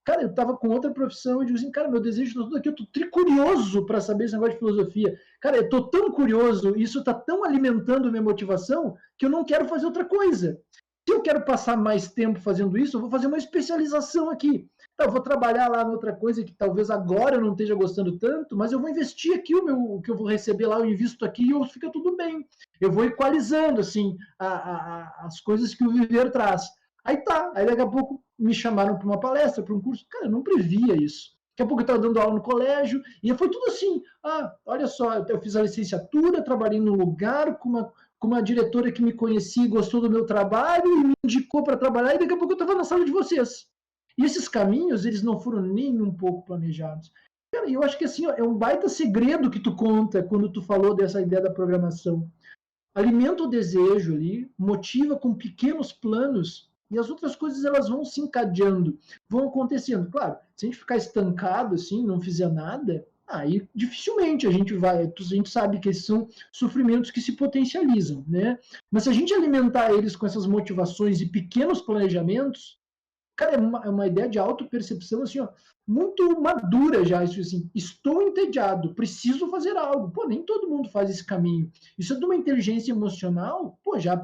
Cara, eu estava com outra profissão e digo assim, cara, meu desejo está tudo aqui, eu estou tricurioso para saber esse negócio de filosofia. Cara, eu estou tão curioso, isso está tão alimentando minha motivação, que eu não quero fazer outra coisa. Se eu quero passar mais tempo fazendo isso, eu vou fazer uma especialização aqui. Eu vou trabalhar lá em outra coisa que talvez agora eu não esteja gostando tanto, mas eu vou investir aqui o que eu vou receber lá, eu invisto aqui e fica tudo bem. Eu vou equalizando assim, as coisas que o viver traz. Aí daqui a pouco me chamaram para uma palestra, para um curso. Cara, eu não previa isso. Daqui a pouco eu estava dando aula no colégio, e foi tudo assim. Olha só, eu fiz a licenciatura, trabalhei num lugar com uma diretora que me conhecia e gostou do meu trabalho e me indicou para trabalhar, e daqui a pouco eu estava na sala de vocês. E esses caminhos, eles não foram nem um pouco planejados. Cara, eu acho que assim, é um baita segredo que tu conta quando tu falou dessa ideia da programação. Alimenta o desejo ali, motiva com pequenos planos, e as outras coisas elas vão se encadeando, vão acontecendo. Claro, se a gente ficar estancado assim, não fizer nada, aí dificilmente a gente sabe que esses são sofrimentos que se potencializam, né? Mas se a gente alimentar eles com essas motivações e pequenos planejamentos, cara, é uma ideia de autopercepção assim, ó, muito madura já, isso assim, estou entediado, preciso fazer algo. Pô, nem todo mundo faz esse caminho. Isso é de uma inteligência emocional, pô, já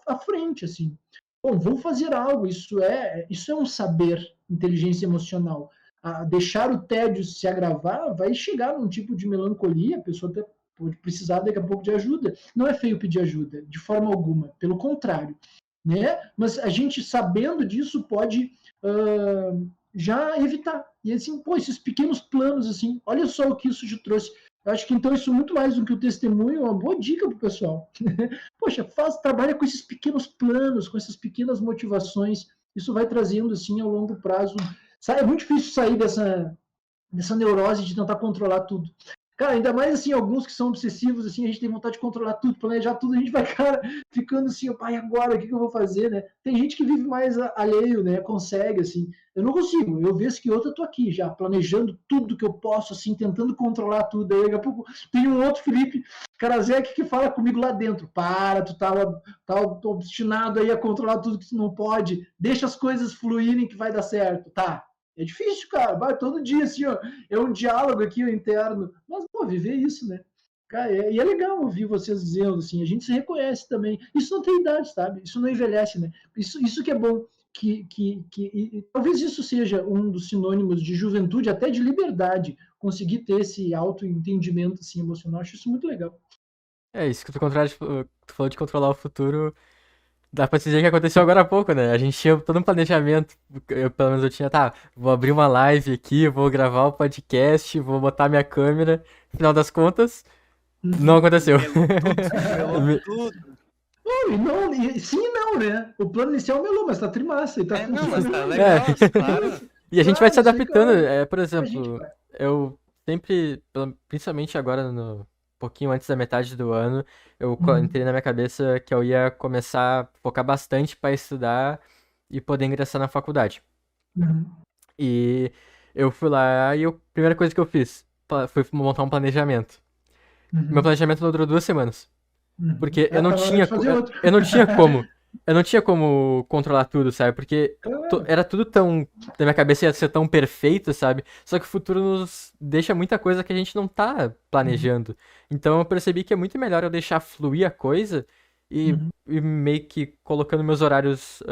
à frente, assim. Bom, vou fazer algo, isso é um saber, inteligência emocional. Deixar o tédio se agravar vai chegar num tipo de melancolia, a pessoa até pode precisar daqui a pouco de ajuda. Não é feio pedir ajuda, de forma alguma, pelo contrário. Né? Mas a gente, sabendo disso, pode já evitar. E assim, pô, esses pequenos planos, assim, olha só o que isso te trouxe. Eu acho que então isso muito mais do que o testemunho é uma boa dica para o pessoal. Poxa, trabalha com esses pequenos planos, com essas pequenas motivações. Isso vai trazendo, assim, ao longo prazo. É muito difícil sair dessa neurose de tentar controlar tudo. Cara, ainda mais assim, alguns que são obsessivos, assim, a gente tem vontade de controlar tudo, planejar tudo, a gente vai, cara, ficando assim, pai, agora, o que eu vou fazer, né? Tem gente que vive mais alheio, né? Consegue, assim. Eu não consigo, eu vejo que outra, eu tô aqui já, planejando tudo que eu posso, assim, tentando controlar tudo. Aí, daqui a pouco, tem um outro Felipe Karasek que fala comigo lá dentro, tu tá obstinado aí a controlar tudo que tu não pode, deixa as coisas fluírem que vai dar certo, tá? É difícil, cara. Vai todo dia, assim, ó. É um diálogo aqui interno. Mas, pô, viver isso, né? Cara, e é legal ouvir vocês dizendo, assim, a gente se reconhece também. Isso não tem idade, sabe? Isso não envelhece, né? Isso que é bom. E talvez isso seja um dos sinônimos de juventude, até de liberdade. Conseguir ter esse autoentendimento, assim, emocional. Acho isso muito legal. Isso que tu falou de controlar o futuro. dá pra dizer que aconteceu agora há pouco, né? A gente tinha todo um planejamento. Pelo menos eu tinha, tá, vou abrir uma live aqui, vou gravar o podcast, vou botar minha câmera. No final das contas, não aconteceu. Tudo. Sim e não, né? O plano inicial melou, mas tá trimassa e tá Não, mas tá funcionando. legal, claro. E a gente vai se Claro, adaptando. claro. Por exemplo, eu sempre, principalmente agora, um pouquinho antes da metade do ano, eu entrei na minha cabeça que eu ia começar a focar bastante para estudar e poder ingressar na faculdade. Uhum. E eu fui lá e a primeira coisa que eu fiz foi montar um planejamento. Meu planejamento não durou 2 semanas. Porque eu não tinha, eu não tinha como controlar tudo, sabe? Porque era tudo tão, na minha cabeça ia ser tão perfeito, sabe? Só que o futuro nos deixa muita coisa que a gente não tá planejando. Então eu percebi que é muito melhor eu deixar fluir a coisa e meio que colocando meus horários,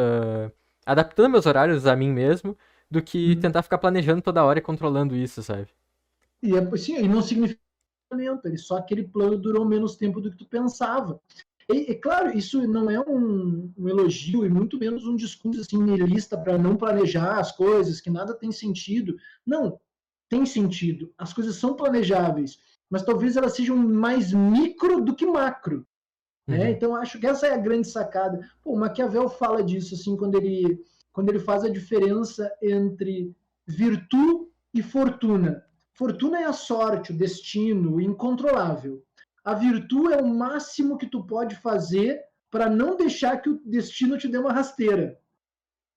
adaptando meus horários a mim mesmo, do que tentar ficar planejando toda hora e controlando isso, sabe? E assim, e não significa só aquele plano durou menos tempo do que tu pensava. E claro, isso não é um elogio e muito menos um discurso assim niilista para não planejar as coisas, que nada tem sentido. Não, tem sentido. As coisas são planejáveis, mas talvez elas sejam mais micro do que macro. Né? Então acho que essa é a grande sacada. Pô, o Maquiavel fala disso assim quando ele faz a diferença entre virtude e fortuna. Fortuna é a sorte, o destino, o incontrolável. A virtude é o máximo que tu pode fazer para não deixar que o destino te dê uma rasteira.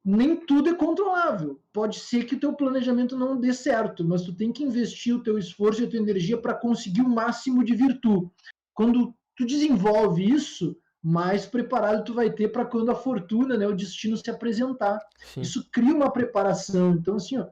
Nem tudo é controlável. Pode ser que o teu planejamento não dê certo, mas tu tem que investir o teu esforço e a tua energia para conseguir o máximo de virtude. Quando tu desenvolve isso, mais preparado tu vai ter para quando a fortuna, né, o destino se apresentar. Sim. Isso cria uma preparação. Então, assim, ó,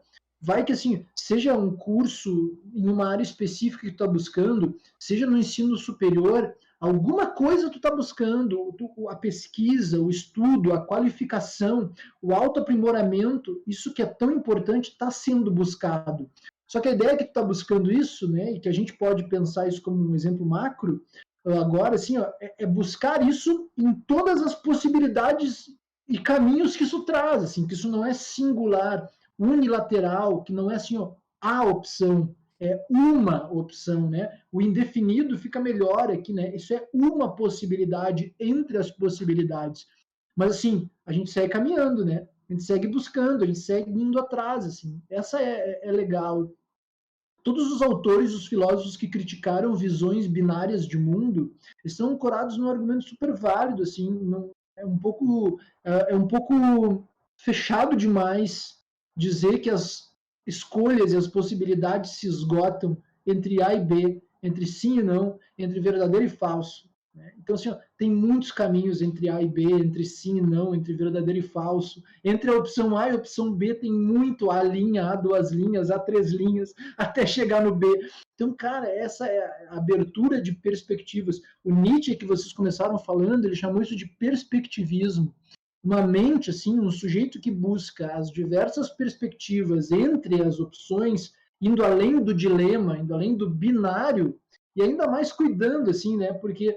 vai que assim, seja um curso em uma área específica que tu está buscando, seja no ensino superior, alguma coisa tu está buscando, a pesquisa, o estudo, a qualificação, o autoaprimoramento, isso que é tão importante está sendo buscado. Só que a ideia é que tu está buscando isso, né, e que a gente pode pensar isso como um exemplo macro, agora, assim, ó, é buscar isso em todas as possibilidades e caminhos que isso traz, assim, que isso não é singular, unilateral, que não é assim, ó, a opção, é uma opção, né? O indefinido fica melhor aqui, né? Isso é uma possibilidade entre as possibilidades. Mas assim, a gente segue caminhando, né? A gente segue buscando, a gente segue indo atrás, assim. Essa é legal. Todos os autores, os filósofos que criticaram visões binárias de mundo, estão ancorados num argumento super válido, assim, é um pouco fechado demais dizer que as escolhas e as possibilidades se esgotam entre A e B, entre sim e não, entre verdadeiro e falso. Né? Então, assim, ó, tem muitos caminhos entre A e B, entre sim e não, entre verdadeiro e falso. Entre a opção A e a opção B tem muito A linha, A 2 linhas, A 3 linhas, até chegar no B. Então, cara, essa é a abertura de perspectivas. O Nietzsche, que vocês começaram falando, ele chamou isso de perspectivismo. Uma mente, assim, um sujeito que busca as diversas perspectivas entre as opções, indo além do dilema, indo além do binário, e ainda mais cuidando, assim, né? Porque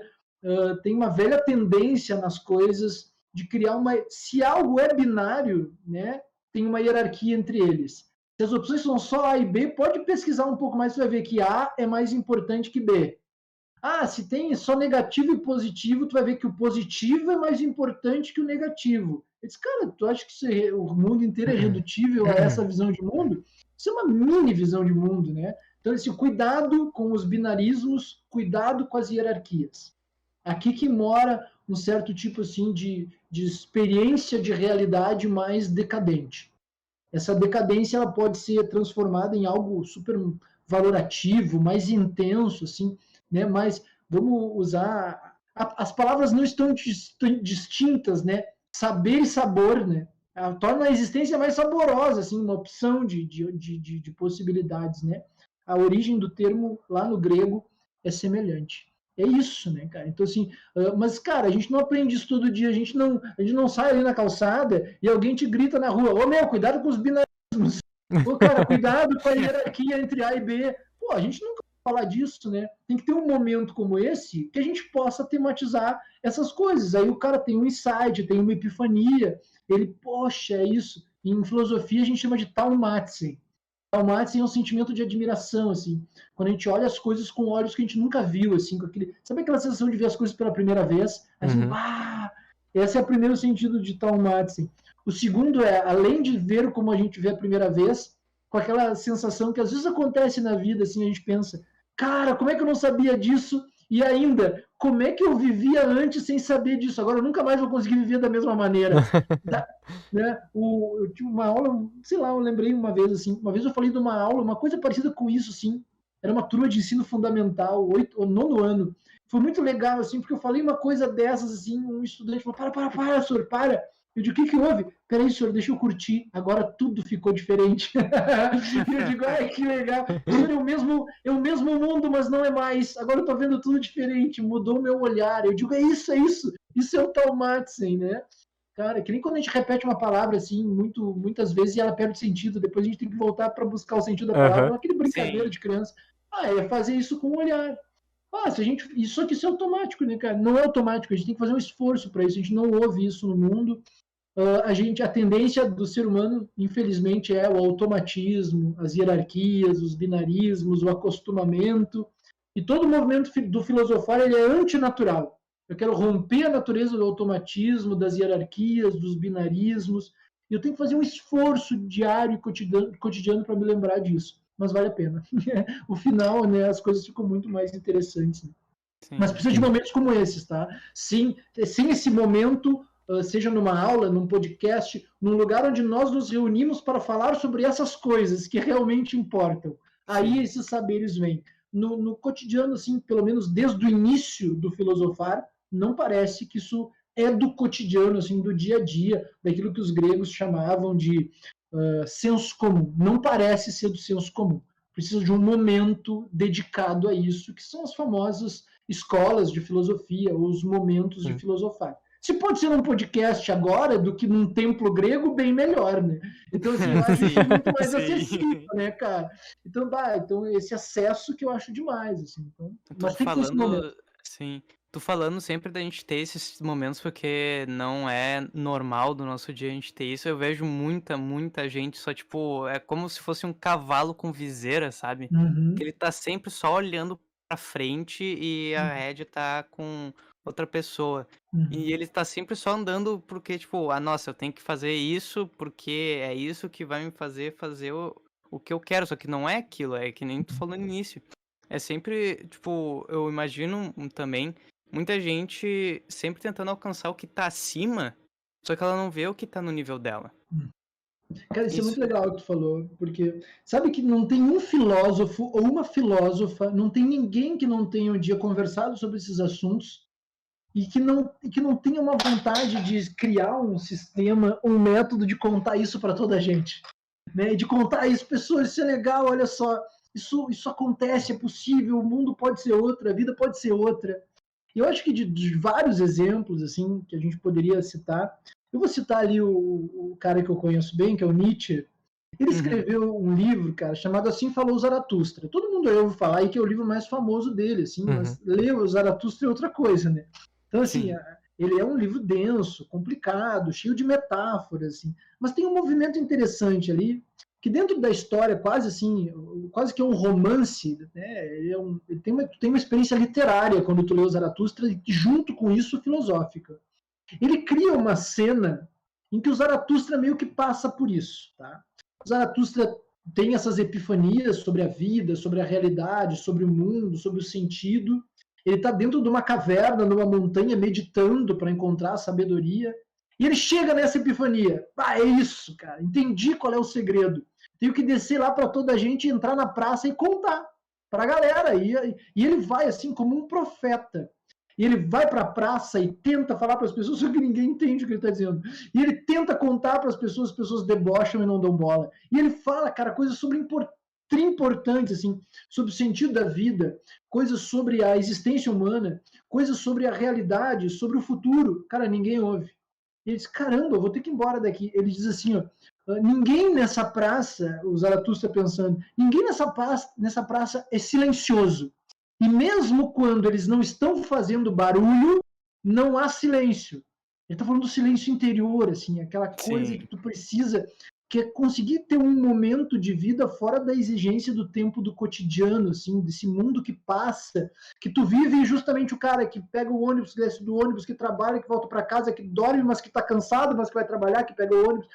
tem uma velha tendência nas coisas de criar uma... Se algo é binário, né? Tem uma hierarquia entre eles. Se as opções são só A e B, pode pesquisar um pouco mais, você vai ver que A é mais importante que B. Ah, se tem só negativo e positivo, tu vai ver que o positivo é mais importante que o negativo. Eu disse, cara, tu acha que o mundo inteiro é redutível a essa visão de mundo? Isso é uma mini visão de mundo, né? Então, assim, cuidado com os binarismos, cuidado com as hierarquias. Aqui que mora um certo tipo, assim, de experiência de realidade mais decadente. Essa decadência, ela pode ser transformada em algo super valorativo, mais intenso, assim, né? Mas vamos usar... As palavras não estão distintas, né? Saber e sabor, né? Torna a existência mais saborosa, assim, uma opção de possibilidades, né? A origem do termo lá no grego é semelhante. É isso, né, cara? Então, assim, mas, cara, a gente não aprende isso todo dia, a gente não sai ali na calçada e alguém te grita na rua, ô, meu, cuidado com os binarismos. Ô, cara, cuidado com a hierarquia entre A e B. Pô, a gente nunca falar disso, né? Tem que ter um momento como esse que a gente possa tematizar essas coisas. Aí o cara tem um insight, tem uma epifania, ele, poxa, é isso. Em filosofia a gente chama de taumatzen. Taumatzen é um sentimento de admiração, assim, quando a gente olha as coisas com olhos que a gente nunca viu, assim, com aquele, sabe aquela sensação de ver as coisas pela primeira vez? Assim, esse é o primeiro sentido de taumatzen. O segundo é, além de ver como a gente vê a primeira vez, com aquela sensação que às vezes acontece na vida, assim, a gente pensa, cara, como é que eu não sabia disso? E ainda, como é que eu vivia antes sem saber disso? Agora eu nunca mais vou conseguir viver da mesma maneira. Né? Eu tive uma aula, sei lá, eu lembrei uma vez, assim, uma vez eu falei de uma aula, uma coisa parecida com isso, assim, era uma turma de ensino fundamental, 9º ano. Foi muito legal, assim, porque eu falei uma coisa dessas, assim, um estudante falou, para, senhor, para. Eu digo, o que houve? Peraí, senhor, deixa eu curtir. Agora tudo ficou diferente. Eu digo, ai, que legal. Senhor, é o mesmo mundo, mas não é mais. Agora eu tô vendo tudo diferente. Mudou o meu olhar. Eu digo, é isso. Isso é o taumatzen, né? Cara, que nem quando a gente repete uma palavra, assim, muitas vezes e ela perde sentido. Depois a gente tem que voltar para buscar o sentido da palavra. Aquele brincadeira de criança. É fazer isso com o olhar. Isso aqui é automático, né, cara? Não é automático. A gente tem que fazer um esforço para isso. A gente não ouve isso no mundo. A tendência do ser humano, infelizmente, é o automatismo, as hierarquias, os binarismos, o acostumamento. E todo o movimento do filosofar ele é antinatural. Eu quero romper a natureza do automatismo, das hierarquias, dos binarismos. E eu tenho que fazer um esforço diário e cotidiano para me lembrar disso. Mas vale a pena. O final, né, as coisas ficam muito mais interessantes. Né? Mas precisa de momentos como esses, tá? Sim, sem esse momento, seja numa aula, num podcast, num lugar onde nós nos reunimos para falar sobre essas coisas que realmente importam. Aí esses saberes vêm. No cotidiano, assim, pelo menos desde o início do filosofar, não parece que isso é do cotidiano, assim, do dia a dia, daquilo que os gregos chamavam de senso comum. Não parece ser do senso comum. Precisa de um momento dedicado a isso, que são as famosas escolas de filosofia, ou os momentos de filosofar. Se pode ser num podcast agora do que num templo grego, bem melhor, né? Então, assim, eu acho isso muito mais acessível, né, cara? Então, esse acesso que eu acho demais, assim. Então, mas tem que ter esse momento. Sim. Tu falando sempre da gente ter esses momentos, porque não é normal do nosso dia a gente ter isso. Eu vejo muita gente só, tipo, é como se fosse um cavalo com viseira, sabe? Que ele tá sempre só olhando pra frente e a rédea tá com outra pessoa. E ele tá sempre só andando porque, tipo, nossa, eu tenho que fazer isso porque é isso que vai me fazer o que eu quero. Só que não é aquilo, é que nem tu falou no início. É sempre, tipo, eu imagino também muita gente sempre tentando alcançar o que tá acima, só que ela não vê o que tá no nível dela. Cara, isso é muito legal que tu falou, porque sabe que não tem um filósofo ou uma filósofa, não tem ninguém que não tenha um dia conversado sobre esses assuntos e que não tenha uma vontade de criar um sistema, um método de contar isso para toda a gente. Né? De contar isso, pessoas, isso é legal, olha só, isso acontece, é possível, o mundo pode ser outro, a vida pode ser outra. Eu acho que de vários exemplos assim que a gente poderia citar, eu vou citar ali o cara que eu conheço bem, que é o Nietzsche. Ele escreveu um livro, cara, chamado Assim Falou Zaratustra. Todo mundo ouve falar aí que é o livro mais famoso dele, assim, mas ler o Zaratustra é outra coisa, né? Então, assim, ele é um livro denso, complicado, cheio de metáforas, assim, mas tem um movimento interessante ali, que dentro da história, quase que é um romance, né? Ele tem uma experiência literária quando tu lê o Zaratustra, e junto com isso, filosófica. Ele cria uma cena em que o Zaratustra meio que passa por isso. Tá? O Zaratustra tem essas epifanias sobre a vida, sobre a realidade, sobre o mundo, sobre o sentido. Ele está dentro de uma caverna, numa montanha, meditando para encontrar a sabedoria. E ele chega nessa epifania. É isso, cara. Entendi qual é o segredo. Tenho que descer lá para toda a gente, entrar na praça e contar para a galera. E ele vai assim como um profeta. E ele vai para a praça e tenta falar para as pessoas, só que ninguém entende o que ele está dizendo. E ele tenta contar para as pessoas debocham e não dão bola. E ele fala, cara, coisas importantes, assim, sobre o sentido da vida, coisas sobre a existência humana, coisas sobre a realidade, sobre o futuro. Cara, ninguém ouve. E ele diz, caramba, eu vou ter que ir embora daqui. Ele diz assim, ó, Ninguém nessa praça, o Zaratustra pensando, ninguém nessa praça é silencioso. E mesmo quando eles não estão fazendo barulho, não há silêncio. Ele está falando do silêncio interior, assim, aquela coisa Sim. que tu precisa, que é conseguir ter um momento de vida fora da exigência do tempo do cotidiano, assim, desse mundo que passa, que tu vive justamente o cara que pega o ônibus, que desce do ônibus, que trabalha, que volta para casa, que dorme, mas que está cansado, mas que vai trabalhar, que pega o ônibus.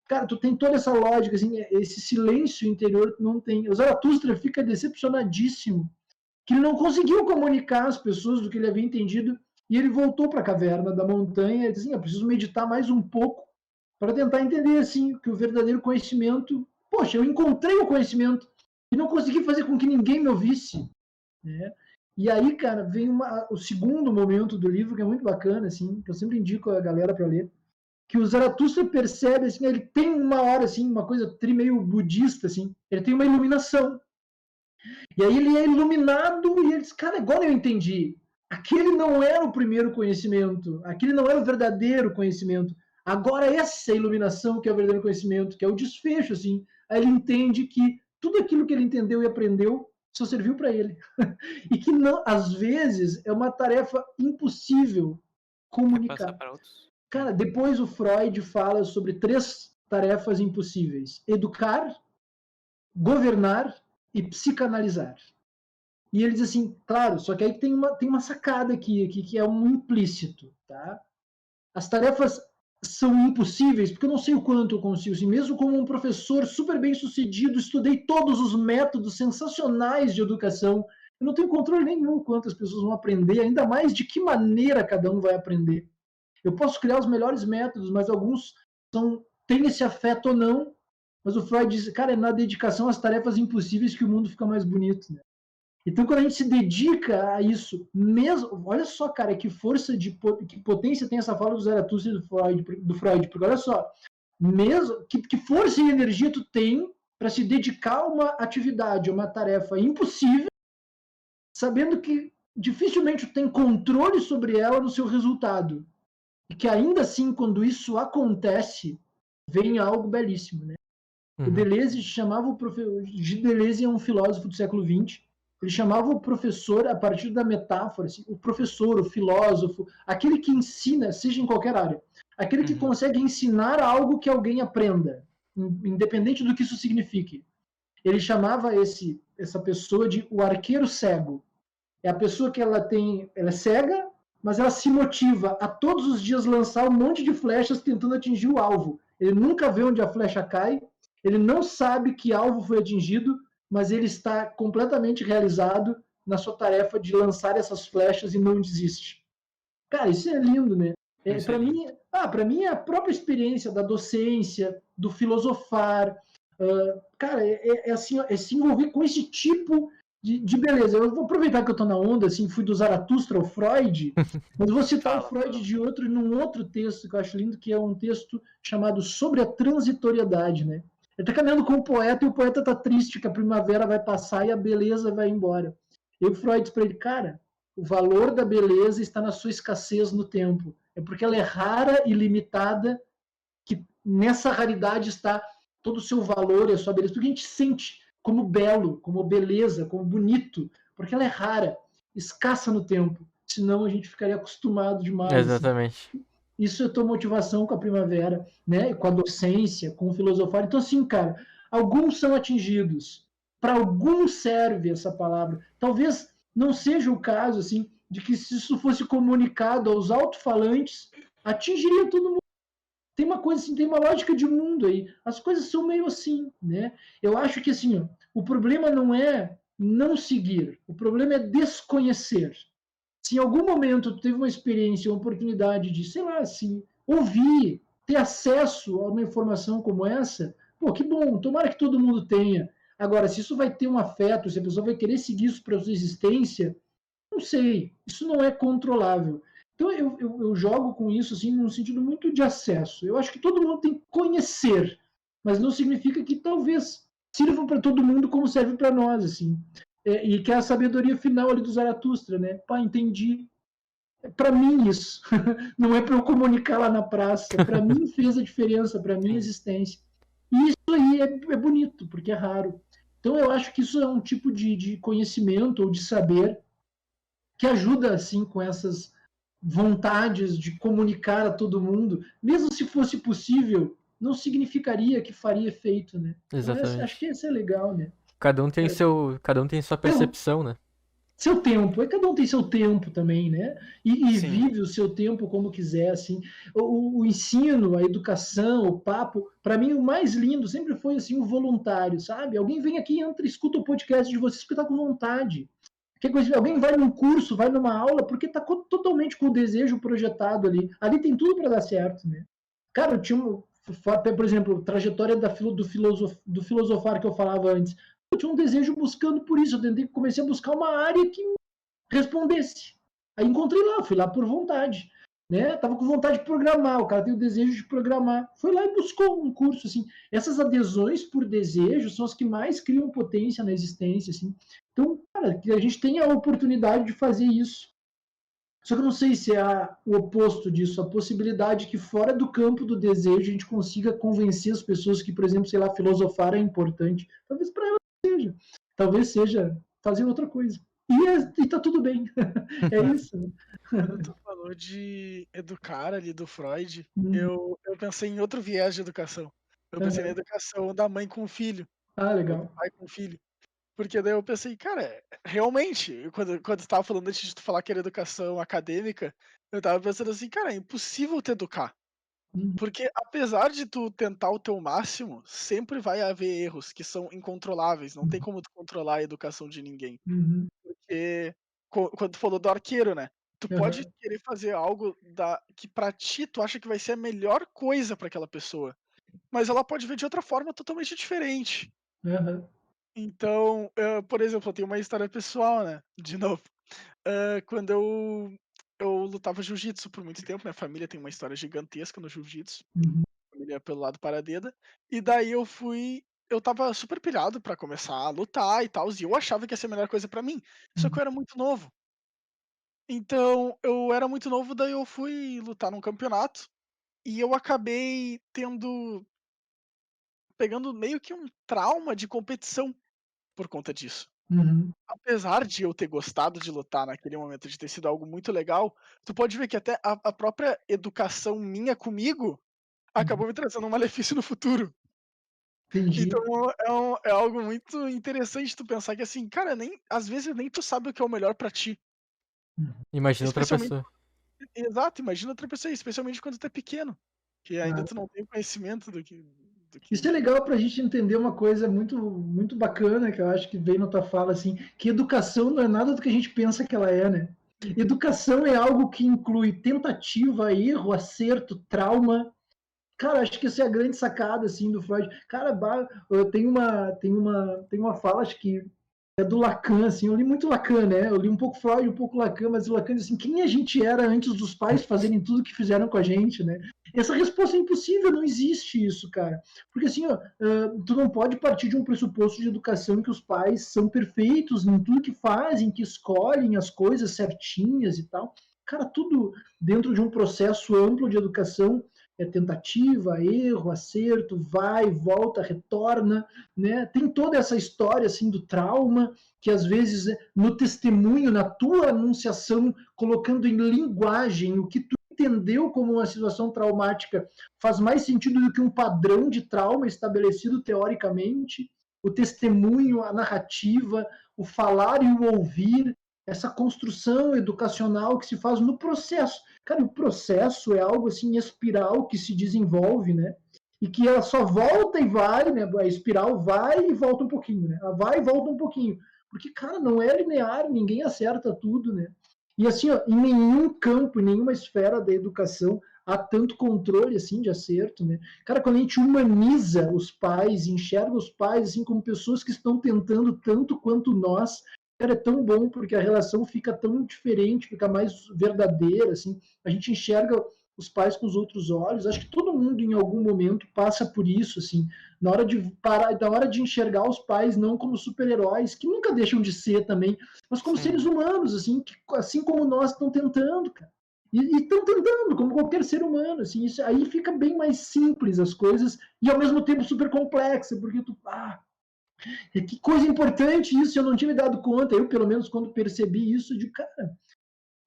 Cara, tu tem toda essa lógica, assim, esse silêncio interior tu não tem. O Zaratustra fica decepcionadíssimo que ele não conseguiu comunicar às pessoas do que ele havia entendido e ele voltou para a caverna da montanha e disse assim, eu preciso meditar mais um pouco para tentar entender assim que o verdadeiro conhecimento, poxa, eu encontrei o conhecimento e não consegui fazer com que ninguém me ouvisse, né? E aí, cara, vem o segundo momento do livro que é muito bacana, assim, que eu sempre indico a galera para ler, que o Zaratustra percebe, assim, ele tem uma hora, assim, uma coisa meio budista, assim, ele tem uma iluminação. E aí ele é iluminado e ele diz, cara, agora eu entendi. Aquele não era o primeiro conhecimento, aquele não era o verdadeiro conhecimento. Agora essa é a iluminação que é o verdadeiro conhecimento, que é o desfecho, assim. Aí ele entende que tudo aquilo que ele entendeu e aprendeu só serviu para ele. E que, não, às vezes, é uma tarefa impossível comunicar. Cara, depois o Freud fala sobre 3 tarefas impossíveis. Educar, governar e psicanalizar. E ele diz assim, claro, só que aí tem uma sacada aqui que é um implícito, tá? As tarefas são impossíveis, porque eu não sei o quanto eu consigo, assim, mesmo como um professor super bem sucedido, estudei todos os métodos sensacionais de educação, eu não tenho controle nenhum quanto as pessoas vão aprender, ainda mais de que maneira cada um vai aprender. Eu posso criar os melhores métodos, mas alguns têm esse afeto ou não, mas o Freud diz, cara, é na dedicação às tarefas impossíveis que o mundo fica mais bonito, né? Então, quando a gente se dedica a isso, mesmo, olha só, cara, que força que potência tem essa fala do Zaratustra e do Freud, porque olha só, mesmo que força e energia tu tem para se dedicar a uma atividade, a uma tarefa impossível, sabendo que dificilmente tu tem controle sobre ela no seu resultado. E que ainda assim, quando isso acontece, vem algo belíssimo, né? O Deleuze chamava o professor, Deleuze é um filósofo do século XX, ele chamava o professor, a partir da metáfora, assim, o professor, o filósofo, aquele que ensina, seja em qualquer área, aquele que consegue ensinar algo que alguém aprenda, independente do que isso signifique. Ele chamava essa pessoa de o arqueiro cego. É a pessoa que ela é cega, mas ela se motiva a todos os dias lançar um monte de flechas tentando atingir o alvo. Ele nunca vê onde a flecha cai, ele não sabe que alvo foi atingido, mas ele está completamente realizado na sua tarefa de lançar essas flechas e não desiste. Cara, isso é lindo, né? Para mim é a própria experiência da docência, do filosofar. Cara, assim, é se envolver com esse tipo de beleza. Eu vou aproveitar que eu estou na onda, assim, fui do Zaratustra ao Freud, mas vou citar o Freud num outro texto que eu acho lindo, que é um texto chamado Sobre a Transitoriedade, né? Ele está caminhando com o poeta e o poeta está triste que a primavera vai passar e a beleza vai embora. E o Freud diz para ele, cara, o valor da beleza está na sua escassez no tempo. É porque ela é rara e limitada que nessa raridade está todo o seu valor e a sua beleza. Porque a gente sente como belo, como beleza, como bonito, porque ela é rara, escassa no tempo. Senão a gente ficaria acostumado demais. Exatamente. Assim. Isso é a tua motivação com a primavera, né? Com a docência, com o filosofar. Então, assim, cara, alguns são atingidos. Para alguns serve essa palavra. Talvez não seja o caso, assim, de que se isso fosse comunicado aos alto-falantes, atingiria todo mundo. Tem uma coisa assim, tem uma lógica de mundo aí. As coisas são meio assim, né? Eu acho que, assim, ó, o problema não é não seguir. O problema é desconhecer. Se em algum momento tu teve uma experiência, uma oportunidade de, sei lá, assim, ouvir, ter acesso a uma informação como essa, pô, que bom, tomara que todo mundo tenha. Agora, se isso vai ter um afeto, se a pessoa vai querer seguir isso para a sua existência, não sei, isso não é controlável. Então eu jogo com isso assim, num sentido muito de acesso. Eu acho que todo mundo tem que conhecer, mas não significa que talvez sirva para todo mundo como serve para nós, assim. E que é a sabedoria final ali do Zaratustra, né? Pá, entendi. Para mim isso. Não é para eu comunicar lá na praça. Para mim fez a diferença, para minha existência. E isso aí é bonito, porque é raro. Então eu acho que isso é um tipo de conhecimento ou de saber que ajuda, assim, com essas vontades de comunicar a todo mundo. Mesmo se fosse possível, não significaria que faria efeito, né? Então acho que Exatamente. isso é legal, né? Cada um tem sua percepção, né? Seu tempo, cada um tem seu tempo também, né? E Sim. vive o seu tempo como quiser, assim. O ensino, a educação, o papo, para mim o mais lindo sempre foi assim o voluntário, sabe? Alguém vem aqui, entra, escuta o podcast de vocês porque tá com vontade. Alguém vai num curso, vai numa aula porque tá totalmente com o desejo projetado ali. Ali tem tudo para dar certo, né? Cara, eu tinha, por exemplo, trajetória do filosofar que eu falava antes. Eu tinha um desejo buscando por isso. Eu comecei a buscar uma área que respondesse. Aí encontrei lá, fui lá por vontade. Né? Tava com vontade de programar, o cara tem o desejo de programar. Foi lá e buscou um curso, assim. Essas adesões por desejo são as que mais criam potência na existência, assim. Então, cara, que a gente tem a oportunidade de fazer isso. Só que eu não sei se é o oposto disso, a possibilidade que fora do campo do desejo a gente consiga convencer as pessoas que, por exemplo, sei lá, filosofar é importante. Talvez para elas seja. Talvez seja fazer outra coisa. E tá tudo bem. É isso. Quando tu falou de educar ali do Freud, eu pensei em outro viés de educação. Eu pensei na educação da mãe com o filho, Ah, ou do legal. pai com o filho. Porque daí eu pensei, cara, realmente, quando tu tava falando antes de tu falar que era educação acadêmica, eu tava pensando assim, cara, é impossível te educar. Porque apesar de tu tentar o teu máximo, sempre vai haver erros que são incontroláveis. Não tem como tu controlar a educação de ninguém. Uhum. Porque quando tu falou do arqueiro, né? Tu pode Uhum. querer fazer algo que pra ti tu acha que vai ser a melhor coisa pra aquela pessoa. Mas ela pode ver de outra forma totalmente diferente. Uhum. Então, por exemplo, eu tenho uma história pessoal, né? De novo. Quando eu lutava jiu-jitsu por muito tempo, minha família tem uma história gigantesca no jiu-jitsu, Uhum. família pelo lado Paradeda, e daí eu tava super pilhado pra começar a lutar e tal, e eu achava que ia ser a melhor coisa pra mim, só que eu era muito novo. Então, eu era muito novo, daí eu fui lutar num campeonato, e eu acabei pegando meio que um trauma de competição por conta disso. Uhum. Apesar de eu ter gostado de lutar naquele momento, de ter sido algo muito legal, tu pode ver que até a própria educação minha comigo acabou me trazendo um malefício no futuro. Entendi. Então é algo muito interessante tu pensar que assim, cara, nem às vezes nem tu sabe o que é o melhor pra ti. Imagina outra Especialmente pessoa. exato, imagina outra pessoa, especialmente quando tu é pequeno, que ainda Ah, tu não tem conhecimento do isso é que legal para a gente entender uma coisa muito, muito bacana que eu acho que vem na tua fala, assim, que educação não é nada do que a gente pensa que ela é, né? Educação é algo que inclui tentativa, erro, acerto, trauma. Cara, acho que essa é a grande sacada, assim, do Freud. Cara, tem uma fala, acho que é do Lacan, assim, eu li muito Lacan, né? Eu li um pouco Freud, um pouco Lacan, mas o Lacan diz assim, quem a gente era antes dos pais fazerem tudo que fizeram com a gente, né? Essa resposta é impossível, não existe isso, cara. Porque assim, ó, tu não pode partir de um pressuposto de educação em que os pais são perfeitos em tudo que fazem, que escolhem as coisas certinhas e tal. Cara, tudo dentro de um processo amplo de educação é tentativa, erro, acerto, vai, volta, retorna, né? Tem toda essa história assim do trauma que às vezes no testemunho, na tua anunciação, colocando em linguagem o que tu entendeu como uma situação traumática faz mais sentido do que um padrão de trauma estabelecido teoricamente. O testemunho, a narrativa, o falar e o ouvir, essa construção educacional que se faz no processo. Cara, o processo é algo assim, espiral que se desenvolve, né? E que ela só volta e vai, né? A espiral vai e volta um pouquinho, né? Ela vai e volta um pouquinho. Porque, cara, não é linear, ninguém acerta tudo, né? E assim, ó, em nenhum campo, em nenhuma esfera da educação há tanto controle assim de acerto, né? Cara, quando a gente humaniza os pais, enxerga os pais assim como pessoas que estão tentando tanto quanto nós, cara, é tão bom porque a relação fica tão diferente, fica mais verdadeira, assim. A gente enxerga os pais com os outros olhos. Acho que todo mundo em algum momento passa por isso, assim, na hora de parar, na hora de enxergar os pais não como super-heróis, que nunca deixam de ser também, mas como Sim. seres humanos, assim, que, assim como nós estão tentando, cara. E estão tentando, como qualquer ser humano, assim, isso, aí fica bem mais simples as coisas, e ao mesmo tempo super complexa, porque que coisa importante isso, eu não tinha me dado conta, eu pelo menos quando percebi isso, cara,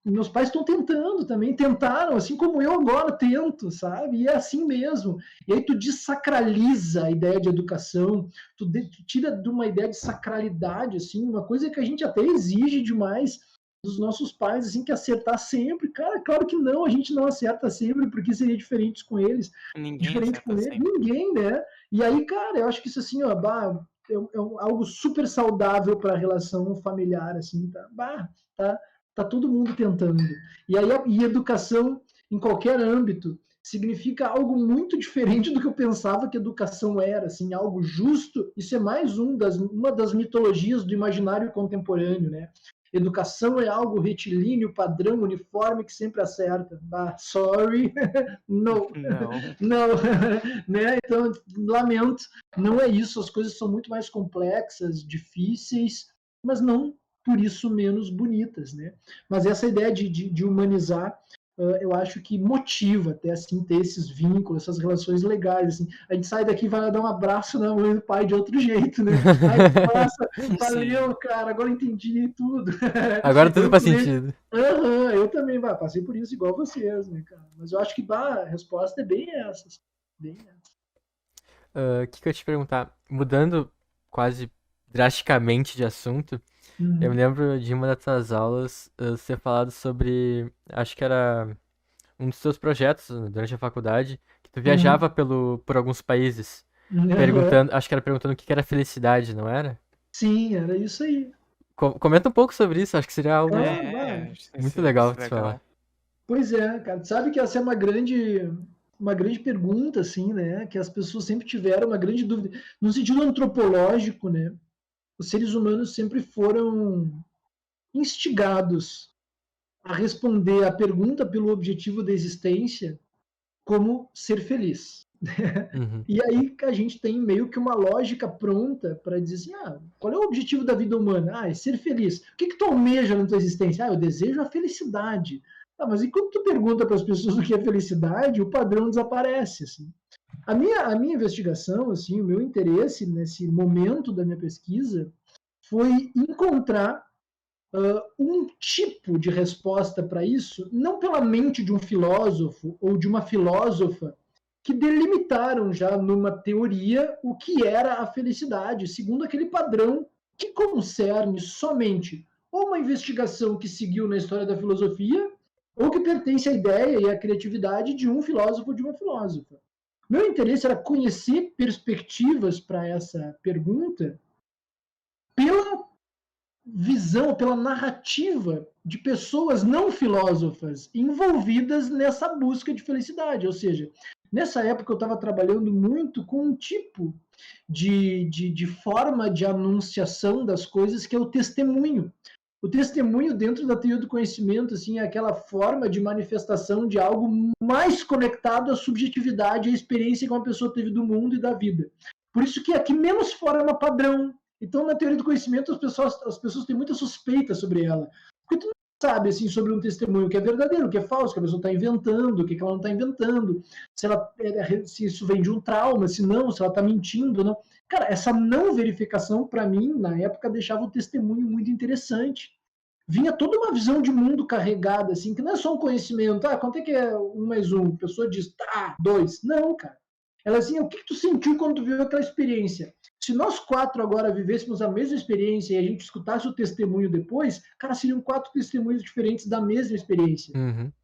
meus pais estão tentando também, tentaram, assim como eu agora tento, sabe? E é assim mesmo. E aí tu desacraliza a ideia de educação, tu tira de uma ideia de sacralidade, assim, uma coisa que a gente até exige demais dos nossos pais, assim, que acertar sempre. Cara, claro que não, a gente não acerta sempre, porque seria diferente com eles. Ninguém Diferente com acerta eles, sempre. ninguém, né? E aí, cara, eu acho que isso, assim, ó, é algo super saudável para a relação familiar, assim, tá todo mundo tentando. E aí e educação em qualquer âmbito significa algo muito diferente do que eu pensava que educação era, assim, algo justo. Isso é mais uma das mitologias do imaginário contemporâneo, né? Educação é algo retilíneo, padrão, uniforme, que sempre acerta. Sorry, no, Não. não, né? Então, lamento, não é isso. As coisas são muito mais complexas, difíceis, mas não por isso menos bonitas, né? Mas essa ideia de humanizar, eu acho que motiva até assim ter esses vínculos, essas relações legais, assim. A gente sai daqui e vai dar um abraço na mãe do pai de outro jeito, né? Ai, nossa, valeu, cara, agora entendi tudo. Agora tudo faz também, sentido. eu também passei por isso igual vocês, né, cara? Mas eu acho que a resposta é bem essa. Bem essa. O que eu ia te perguntar? Mudando quase drasticamente de assunto, eu me lembro de uma das tuas aulas você ter falado sobre, acho que era um dos seus projetos durante a faculdade, que tu viajava por alguns países, perguntando, acho que era perguntando o que era felicidade, não era? Sim, era isso aí. Comenta um pouco sobre isso, acho que seria algo muito legal de falar. Pois é, cara, sabe que essa é uma grande pergunta, assim, né? Que as pessoas sempre tiveram uma grande dúvida. No sentido antropológico, né? Os seres humanos sempre foram instigados a responder a pergunta pelo objetivo da existência como ser feliz. E aí a gente tem meio que uma lógica pronta para dizer assim, qual é o objetivo da vida humana? É ser feliz. O que tu almeja na tua existência? Eu desejo a felicidade. Mas e quando tu pergunta para as pessoas o que é felicidade, o padrão desaparece. Assim. A minha investigação, assim, o meu interesse nesse momento da minha pesquisa foi encontrar um tipo de resposta para isso, não pela mente de um filósofo ou de uma filósofa que delimitaram já numa teoria o que era a felicidade, segundo aquele padrão que concerne somente ou uma investigação que seguiu na história da filosofia ou que pertence à ideia e à criatividade de um filósofo ou de uma filósofa. Meu interesse era conhecer perspectivas para essa pergunta pela visão, pela narrativa de pessoas não filósofas envolvidas nessa busca de felicidade. Ou seja, nessa época eu estava trabalhando muito com um tipo de forma de anunciação das coisas que é o testemunho. O testemunho dentro da teoria do conhecimento assim, é aquela forma de manifestação de algo mais conectado à subjetividade, à experiência que uma pessoa teve do mundo e da vida. Por isso que aqui menos forma padrão. Então, na teoria do conhecimento, as pessoas têm muita suspeita sobre ela. Porque tu não sabe assim, sobre um testemunho o que é verdadeiro, o que é falso, o que a pessoa está inventando, o que ela não está inventando, se isso vem de um trauma, se não, se ela está mentindo ou não. Cara, essa não verificação, para mim, na época, deixava o testemunho muito interessante. Vinha toda uma visão de mundo carregada, assim, que não é só um conhecimento. Quanto é que é 1 mais 1? A pessoa diz, 2. Não, cara. Ela assim, o que tu sentiu quando tu viu aquela experiência? Se nós 4 agora vivêssemos a mesma experiência e a gente escutasse o testemunho depois, cara, seriam 4 testemunhos diferentes da mesma experiência.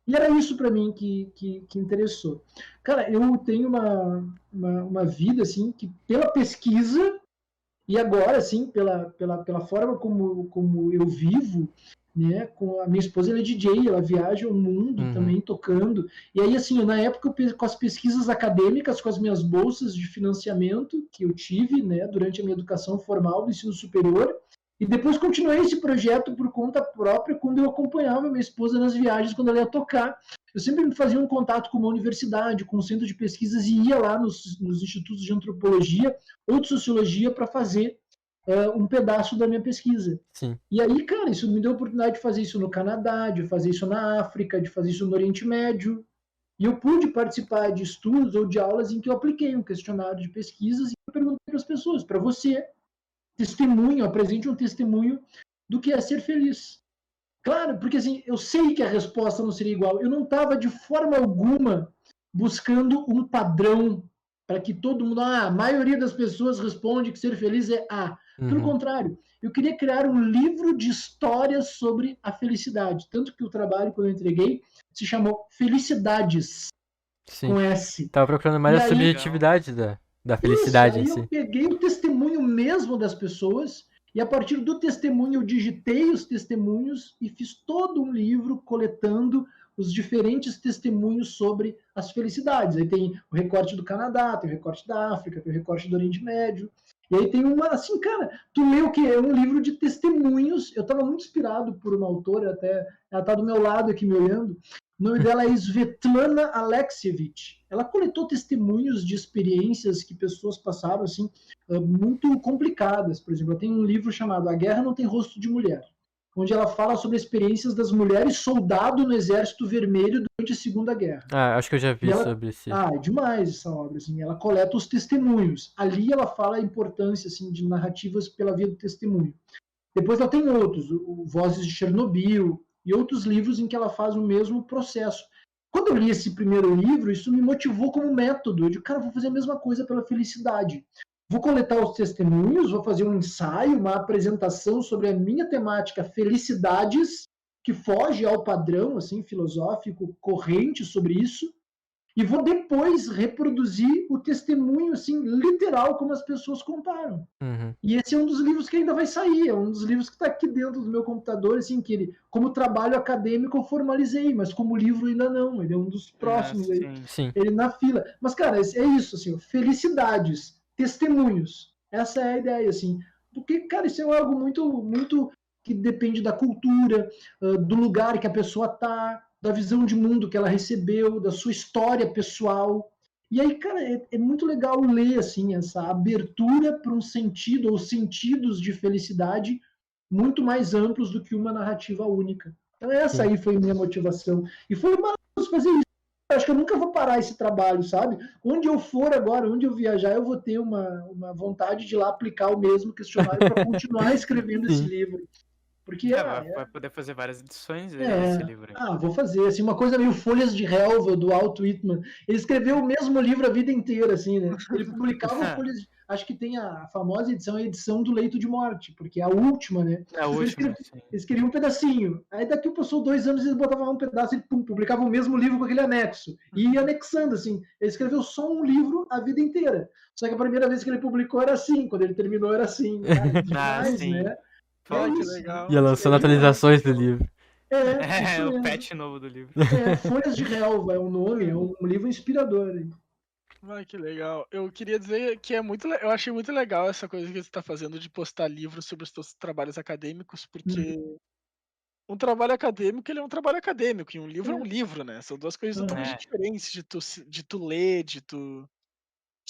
E era isso para mim que interessou. Cara, eu tenho uma vida, assim, que pela pesquisa e agora, assim, pela forma como eu vivo, né, com a minha esposa, ela é DJ, ela viaja o mundo também tocando, e aí assim, na época com as pesquisas acadêmicas, com as minhas bolsas de financiamento que eu tive, né, durante a minha educação formal do ensino superior, e depois continuei esse projeto por conta própria quando eu acompanhava minha esposa nas viagens, quando ela ia tocar. Eu sempre fazia um contato com uma universidade, com um centro de pesquisas e ia lá nos institutos de antropologia ou de sociologia para fazer um pedaço da minha pesquisa. Sim. E aí, cara, isso me deu a oportunidade de fazer isso no Canadá, de fazer isso na África, de fazer isso no Oriente Médio. E eu pude participar de estudos ou de aulas em que eu apliquei um questionário de pesquisas e eu perguntei para as pessoas, para você, testemunho, apresente um testemunho do que é ser feliz. Claro, porque assim, eu sei que a resposta não seria igual. Eu não estava de forma alguma buscando um padrão para que todo mundo, a maioria das pessoas responde que ser feliz é A. Pelo contrário, eu queria criar um livro de histórias sobre a felicidade. Tanto que o trabalho, quando eu entreguei, se chamou Felicidades, Sim. com S. Tava procurando mais a subjetividade da felicidade em Isso, si. aí eu peguei o testemunho mesmo das pessoas e a partir do testemunho eu digitei os testemunhos e fiz todo um livro coletando os diferentes testemunhos sobre as felicidades. Aí tem o recorte do Canadá, tem o recorte da África, tem o recorte do Oriente Médio. E aí tem uma, assim, cara, tu lê o quê? É um livro de testemunhos. Eu estava muito inspirado por uma autora, até ela está do meu lado aqui me olhando. O nome dela é Svetlana Alexievich. Ela coletou testemunhos de experiências que pessoas passaram, assim, muito complicadas. Por exemplo, ela tem um livro chamado A Guerra Não Tem Rosto de Mulher, onde ela fala sobre experiências das mulheres soldado no Exército Vermelho durante a Segunda Guerra. Ah, acho que eu já vi sobre isso. É demais essa obra, assim, ela coleta os testemunhos. Ali ela fala a importância, assim, de narrativas pela via do testemunho. Depois ela tem outros, o Vozes de Chernobyl e outros livros em que ela faz o mesmo processo. Quando eu li esse primeiro livro, isso me motivou como método. Eu digo, cara, vou fazer a mesma coisa pela felicidade. Vou coletar os testemunhos, vou fazer um ensaio, uma apresentação sobre a minha temática felicidades, que foge ao padrão assim filosófico corrente sobre isso, e vou depois reproduzir o testemunho assim literal como as pessoas contaram. E esse é um dos livros que ainda vai sair, é um dos livros que está aqui dentro do meu computador, assim, que ele, como trabalho acadêmico eu formalizei, mas como livro ainda não, ele é um dos próximos aí, ele na fila. Mas, cara, é isso, assim, felicidades, testemunhos, essa é a ideia, assim, porque, cara, isso é algo muito, muito que depende da cultura, do lugar que a pessoa tá, da visão de mundo que ela recebeu, da sua história pessoal. E aí, cara, é muito legal ler assim, essa abertura para um sentido ou sentidos de felicidade muito mais amplos do que uma narrativa única. Então essa aí foi minha motivação. E foi maravilhoso fazer isso. Eu acho que eu nunca vou parar esse trabalho, sabe? Onde eu for agora, onde eu viajar, eu vou ter uma vontade de ir lá aplicar o mesmo questionário para continuar escrevendo esse livro. Porque vai poder fazer várias edições desse livro aí. Vou fazer, assim, uma coisa meio Folhas de Relva, do Walt Whitman. Ele escreveu o mesmo livro a vida inteira, assim, né? Ele publicava Folhas de... Acho que tem a famosa edição, a edição do Leito de Morte, porque é a última, né? É a última, eles queriam um pedacinho. Aí daqui passou 2 anos, eles botavam um pedaço e publicavam o mesmo livro com aquele anexo. E ia anexando, assim. Ele escreveu só um livro a vida inteira. Só que a primeira vez que ele publicou era assim, quando ele terminou era assim. Cara, demais, né? Pô, que legal. Ia lançando atualizações do livro. O patch novo do livro. Folhas de Relva é o nome, é um livro inspirador. Hein? Que legal. Eu queria dizer que eu achei muito legal essa coisa que você está fazendo de postar livros sobre os seus trabalhos acadêmicos, porque um trabalho acadêmico, ele é um trabalho acadêmico, e um livro é um livro, né? São duas coisas totalmente diferentes de tu ler, de tu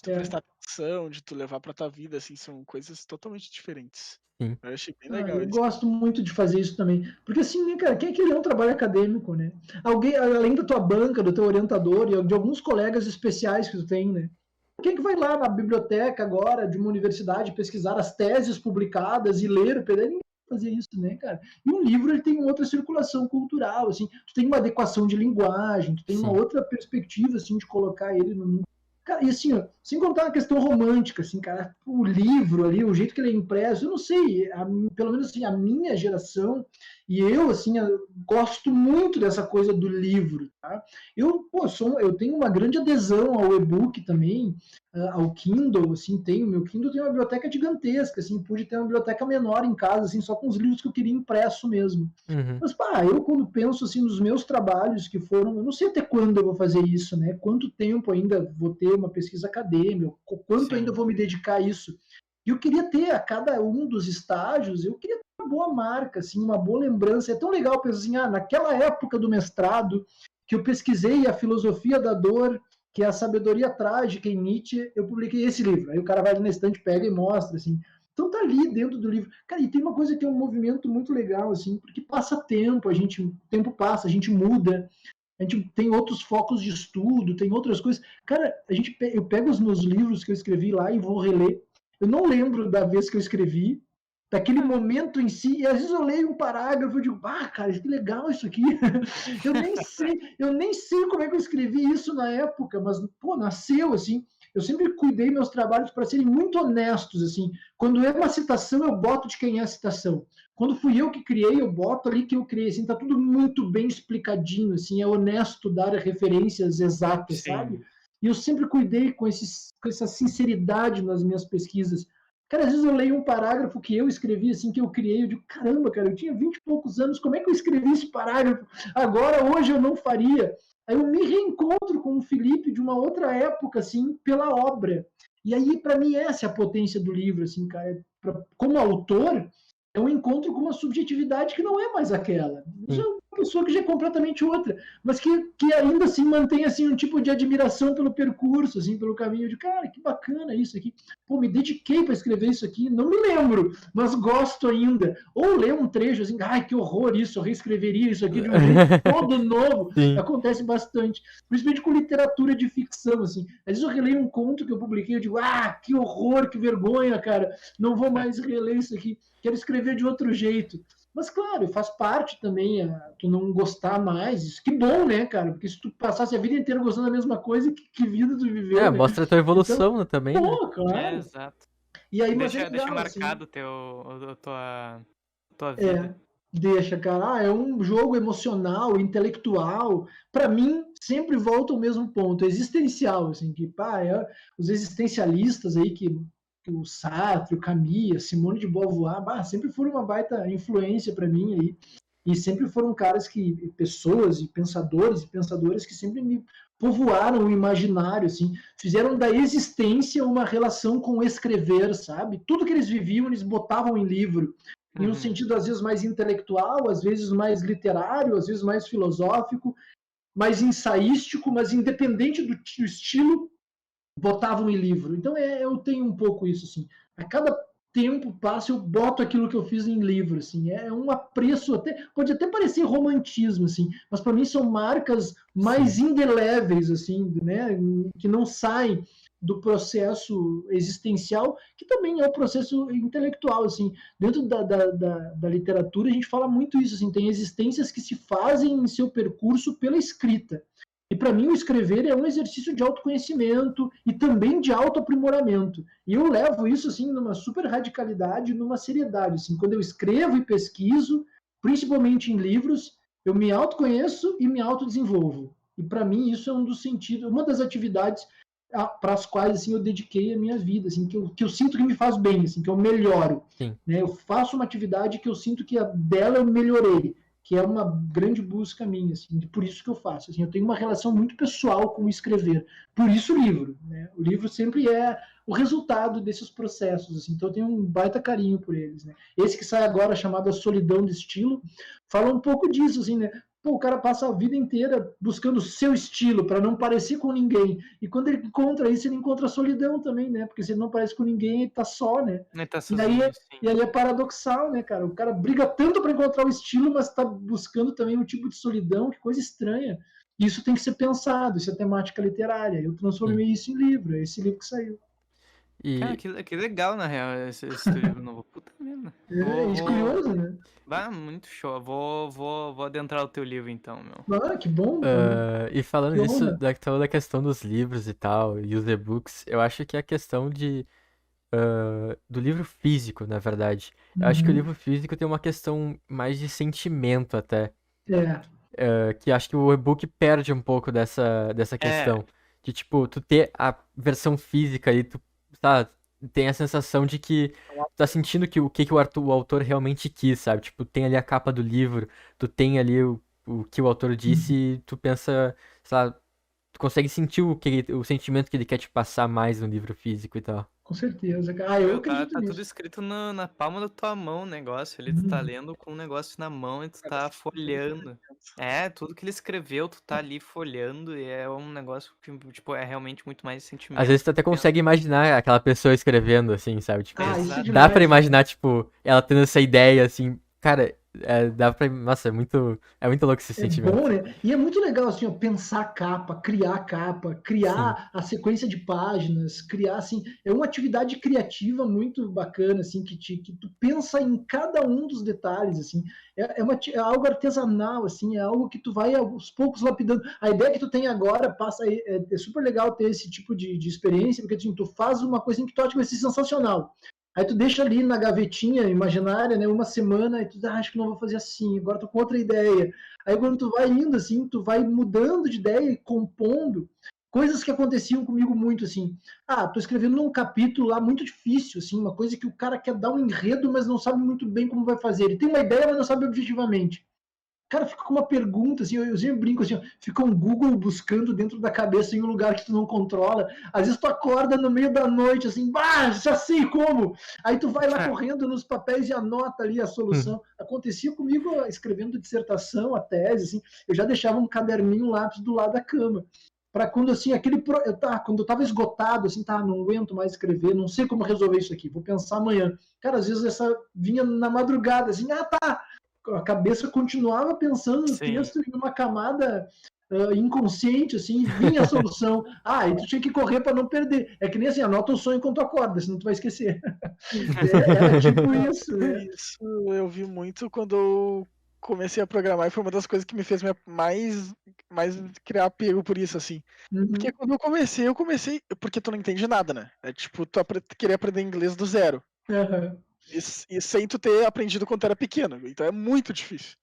prestar atenção, de tu levar pra tua vida, assim, são coisas totalmente diferentes. Sim. Eu achei bem legal eu isso. gosto muito de fazer isso também. Porque assim, né, cara, quem é que lê um trabalho acadêmico, né? Alguém, além da tua banca, do teu orientador e de alguns colegas especiais que tu tem, né? Quem é que vai lá na biblioteca agora de uma universidade pesquisar as teses publicadas e ler o PDF? Ninguém vai fazer isso, né, cara? E um livro, ele tem outra circulação cultural, assim, tu tem uma adequação de linguagem, tu tem uma outra perspectiva, assim, de colocar ele no mundo. Cara, e assim, ó, sem contar a questão romântica, assim, cara, o livro ali, o jeito que ele é impresso, eu não sei, pelo menos assim, a minha geração, e eu, assim, eu gosto muito dessa coisa do livro, tá? Eu tenho uma grande adesão ao e-book também, ao Kindle, assim, meu Kindle tem uma biblioteca gigantesca, assim, pude ter uma biblioteca menor em casa, assim, só com os livros que eu queria impresso mesmo. Mas, eu quando penso, assim, nos meus trabalhos que foram, eu não sei até quando eu vou fazer isso, né? Quanto tempo ainda vou ter uma pesquisa acadêmica, quanto ainda vou me dedicar a isso. E eu queria ter, a cada um dos estágios, eu queria ter uma boa marca, assim, uma boa lembrança. É tão legal pensar assim, naquela época do mestrado, que eu pesquisei a filosofia da dor, que é a sabedoria trágica em Nietzsche, eu publiquei esse livro. Aí o cara vai ali na estante, pega e mostra, assim. Então tá ali dentro do livro. Cara, e tem uma coisa que é um movimento muito legal, assim, porque passa tempo, o tempo passa, a gente muda, a gente tem outros focos de estudo, tem outras coisas. Cara, eu pego os meus livros que eu escrevi lá e vou reler. Eu não lembro da vez que eu escrevi, daquele momento em si, e às vezes eu leio um parágrafo e digo, cara, que legal isso aqui. eu nem sei como é que eu escrevi isso na época, mas, pô, nasceu, assim. Eu sempre cuidei meus trabalhos para serem muito honestos, assim. Quando é uma citação, eu boto de quem é a citação. Quando fui eu que criei, eu boto ali que eu criei, assim, tá tudo muito bem explicadinho, assim, é honesto dar referências exatas, Sim. sabe? E eu sempre cuidei com essa sinceridade nas minhas pesquisas. Cara, às vezes eu leio um parágrafo que eu escrevi, assim, que eu criei, eu digo, caramba, cara, eu tinha 20 e poucos anos, como é que eu escrevi esse parágrafo? Agora, hoje eu não faria. Aí eu me reencontro com o Felipe de uma outra época, assim, pela obra. E aí, para mim, essa é a potência do livro, assim, cara. Como autor, é um encontro com uma subjetividade que não é mais aquela. Já é uma pessoa que já é completamente outra, mas que ainda assim mantém assim um tipo de admiração pelo percurso, assim, pelo caminho de, cara, que bacana isso aqui. Pô, me dediquei para escrever isso aqui, não me lembro, mas gosto ainda. Ou ler um trecho assim, ai, que horror isso, eu reescreveria isso aqui de um jeito todo novo. Sim. Acontece bastante, principalmente com literatura de ficção, assim. Às vezes eu releio um conto que eu publiquei, eu digo, que horror, que vergonha, cara, não vou mais reler isso aqui. Quero escrever de outro jeito. Mas, claro, faz parte também tu não gostar mais. Isso, que bom, né, cara? Porque se tu passasse a vida inteira gostando da mesma coisa, que vida tu viveu, né? Mostra a tua evolução também, né? Claro. Exato. E aí, Deixa legal, marcado a tua vida. Deixa, cara. É um jogo emocional, intelectual. Para mim, sempre volta ao mesmo ponto, existencial, assim, que, os existencialistas aí que o Sartre, o Camus, a Simone de Beauvoir, sempre foram uma baita influência para mim aí. E sempre foram pessoas e pensadoras que sempre me povoaram o imaginário, assim, fizeram da existência uma relação com o escrever, sabe? Tudo que eles viviam, eles botavam em livro, em um sentido às vezes mais intelectual, às vezes mais literário, às vezes mais filosófico, mais ensaístico, mas independente do estilo, botavam em livro. Então eu tenho um pouco isso, assim. A cada tempo passa, eu boto aquilo que eu fiz em livro, assim. É um apreço, pode até parecer romantismo, assim, mas para mim são marcas mais indeléveis, assim, né, que não saem do processo existencial, que também é o processo intelectual, assim. Dentro da literatura, a gente fala muito isso, assim, tem existências que se fazem em seu percurso pela escrita. E para mim o escrever é um exercício de autoconhecimento e também de autoaprimoramento. E eu levo isso assim numa super radicalidade, numa seriedade, assim, quando eu escrevo e pesquiso, principalmente em livros, eu me autoconheço e me autodesenvolvo. E para mim isso é um dos sentidos, uma das atividades para as quais assim eu dediquei a minha vida, assim, que eu sinto que me faz bem, assim, que eu melhoro. Né? Eu faço uma atividade que eu sinto que dela eu melhorei, que é uma grande busca minha, assim, por isso que eu faço. Assim, eu tenho uma relação muito pessoal com o escrever, por isso o livro. Né? O livro sempre é o resultado desses processos, assim, então eu tenho um baita carinho por eles. Né? Esse que sai agora, chamado A Solidão do Estilo, fala um pouco disso, assim, né? Pô, o cara passa a vida inteira buscando o seu estilo para não parecer com ninguém. E quando ele encontra isso, ele encontra a solidão também, né? Porque se ele não parece com ninguém, ele tá só, né? Ele tá sozinho, e aí é paradoxal, né, cara? O cara briga tanto para encontrar o estilo, mas tá buscando também um tipo de solidão, que coisa estranha. Isso tem que ser pensado, isso é temática literária. Eu transformei isso em livro, é esse livro que saiu. Cara, que legal, na real, esse livro novo. Puta merda. É curioso, né? Muito show. Vou adentrar o teu livro então, meu. Que bom. E falando nisso, da questão dos livros e tal, e os e-books, eu acho que a questão do livro físico, na verdade. Eu acho que o livro físico tem uma questão mais de sentimento até. Que acho que o e-book perde um pouco dessa questão. De, tipo, tu ter a versão física e tu tem a sensação de que tu tá sentindo o que o autor realmente quis, sabe? Tipo, tem ali a capa do livro, tu tem ali o que o autor disse e tu pensa, sei lá, tu consegue sentir o sentimento que ele quer te passar mais no livro físico e tal. Com certeza, cara. Eu acredito Tá tudo nisso. escrito na palma da tua mão o negócio ali, tu tá lendo com o negócio na mão e tu tá folheando. Tudo que ele escreveu, tu tá ali folhando e é um negócio que, tipo, é realmente muito mais Às sentimento. vezes tu até consegue imaginar aquela pessoa escrevendo, assim, sabe? Tipo, Isso é Exato. dá pra demais. imaginar, tipo, ela tendo essa ideia, assim. Cara, dá pra. Nossa, é muito louco esse É sentimento. bom, né? E é muito legal, assim, ó, pensar a capa, criar a sequência de páginas, criar, assim, é uma atividade criativa muito bacana, assim, que tu pensa em cada um dos detalhes, assim, é algo artesanal, assim, é algo que tu vai aos poucos lapidando. A ideia que tu tem agora passa, é super legal ter esse tipo de experiência, porque, assim, tu faz uma coisa em que tu acha que vai ser sensacional. Aí tu deixa ali na gavetinha imaginária, né, uma semana, e tu acho que não vou fazer assim, agora tô com outra ideia. Aí quando tu vai indo assim, tu vai mudando de ideia e compondo coisas que aconteciam comigo muito assim. Tô escrevendo um capítulo lá muito difícil, assim, uma coisa que o cara quer dar um enredo, mas não sabe muito bem como vai fazer. Ele tem uma ideia, mas não sabe objetivamente. Cara, fica com uma pergunta, assim, eu sempre brinco assim, ó, fica um Google buscando dentro da cabeça em um lugar que tu não controla. Às vezes tu acorda no meio da noite, assim, já sei como. Aí tu vai lá correndo nos papéis e anota ali a solução. Acontecia comigo escrevendo dissertação, a tese, assim, eu já deixava um caderninho, um lápis do lado da cama. Para quando assim, quando eu tava esgotado, assim, não aguento mais escrever, não sei como resolver isso aqui, vou pensar amanhã. Cara, às vezes essa vinha na madrugada, assim, a cabeça continuava pensando no Sim. texto em uma camada inconsciente, assim, e vinha a solução. E tu tinha que correr para não perder. É que nem assim, anota o sonho enquanto tu acorda, senão tu vai esquecer. Era tipo isso, né? Isso eu vi muito quando eu comecei a programar e foi uma das coisas que me fez mais criar apego por isso, assim. Porque Uhum. quando eu comecei, porque tu não entende nada, né? É tipo, querer aprender inglês do zero. Uhum. E sem tu ter aprendido quando era pequeno. Então é muito difícil.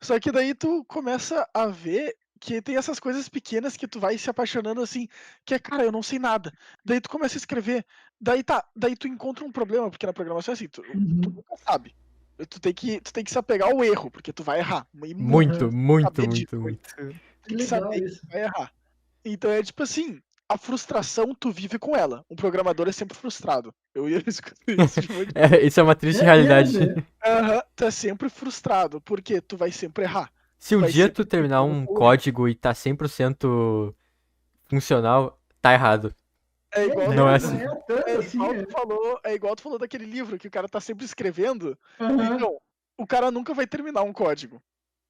Só que daí tu começa a ver que tem essas coisas pequenas que tu vai se apaixonando assim, que é, cara, eu não sei nada. Daí tu começa a escrever, daí tu encontra um problema, porque na programação é assim, tu Uhum. nunca sabe. Tu tem que se apegar ao erro, porque tu vai errar. E muito. Muito, muito, Saber disso. muito, muito. Que Tem que legal saber que isso. tu vai errar. Então é tipo assim, a frustração tu vive com ela. Um programador é sempre frustrado. Eu ia escutar isso de monte. Isso é uma triste É realidade. mesmo, Aham, tu é sempre frustrado, porque tu vai sempre errar. Se um Vai dia tu sempre terminar ter um o erro. código e tá 100% funcional, tá errado. É igual Não é mesmo, assim. tanto assim, é igual tu falou daquele livro que o cara tá sempre escrevendo. Uhum. Então, o cara nunca vai terminar um código.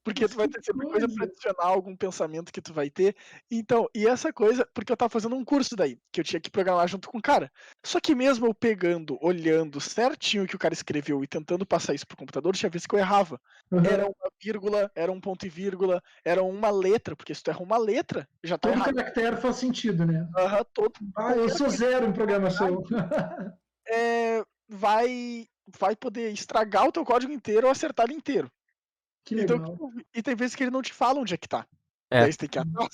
Porque Mas tu vai que ter sempre coisa pra coisa. adicionar, algum pensamento que tu vai ter. Então, e essa coisa, porque eu tava fazendo um curso daí, que eu tinha que programar junto com o cara. Só que mesmo eu pegando, olhando certinho o que o cara escreveu e tentando passar isso pro computador, tinha vezes que eu errava. Era Uhum. uma vírgula, era um ponto e vírgula, era uma letra, porque se tu erra uma letra, já tá Todo errado. caractere faz sentido, né? Aham, Eu qualquer sou zero em programação. é, vai poder estragar o teu código inteiro ou acertar ele inteiro. Que Então, legal. e tem vezes que ele não te fala onde é que tá. É. Daí você tem que ir atrás.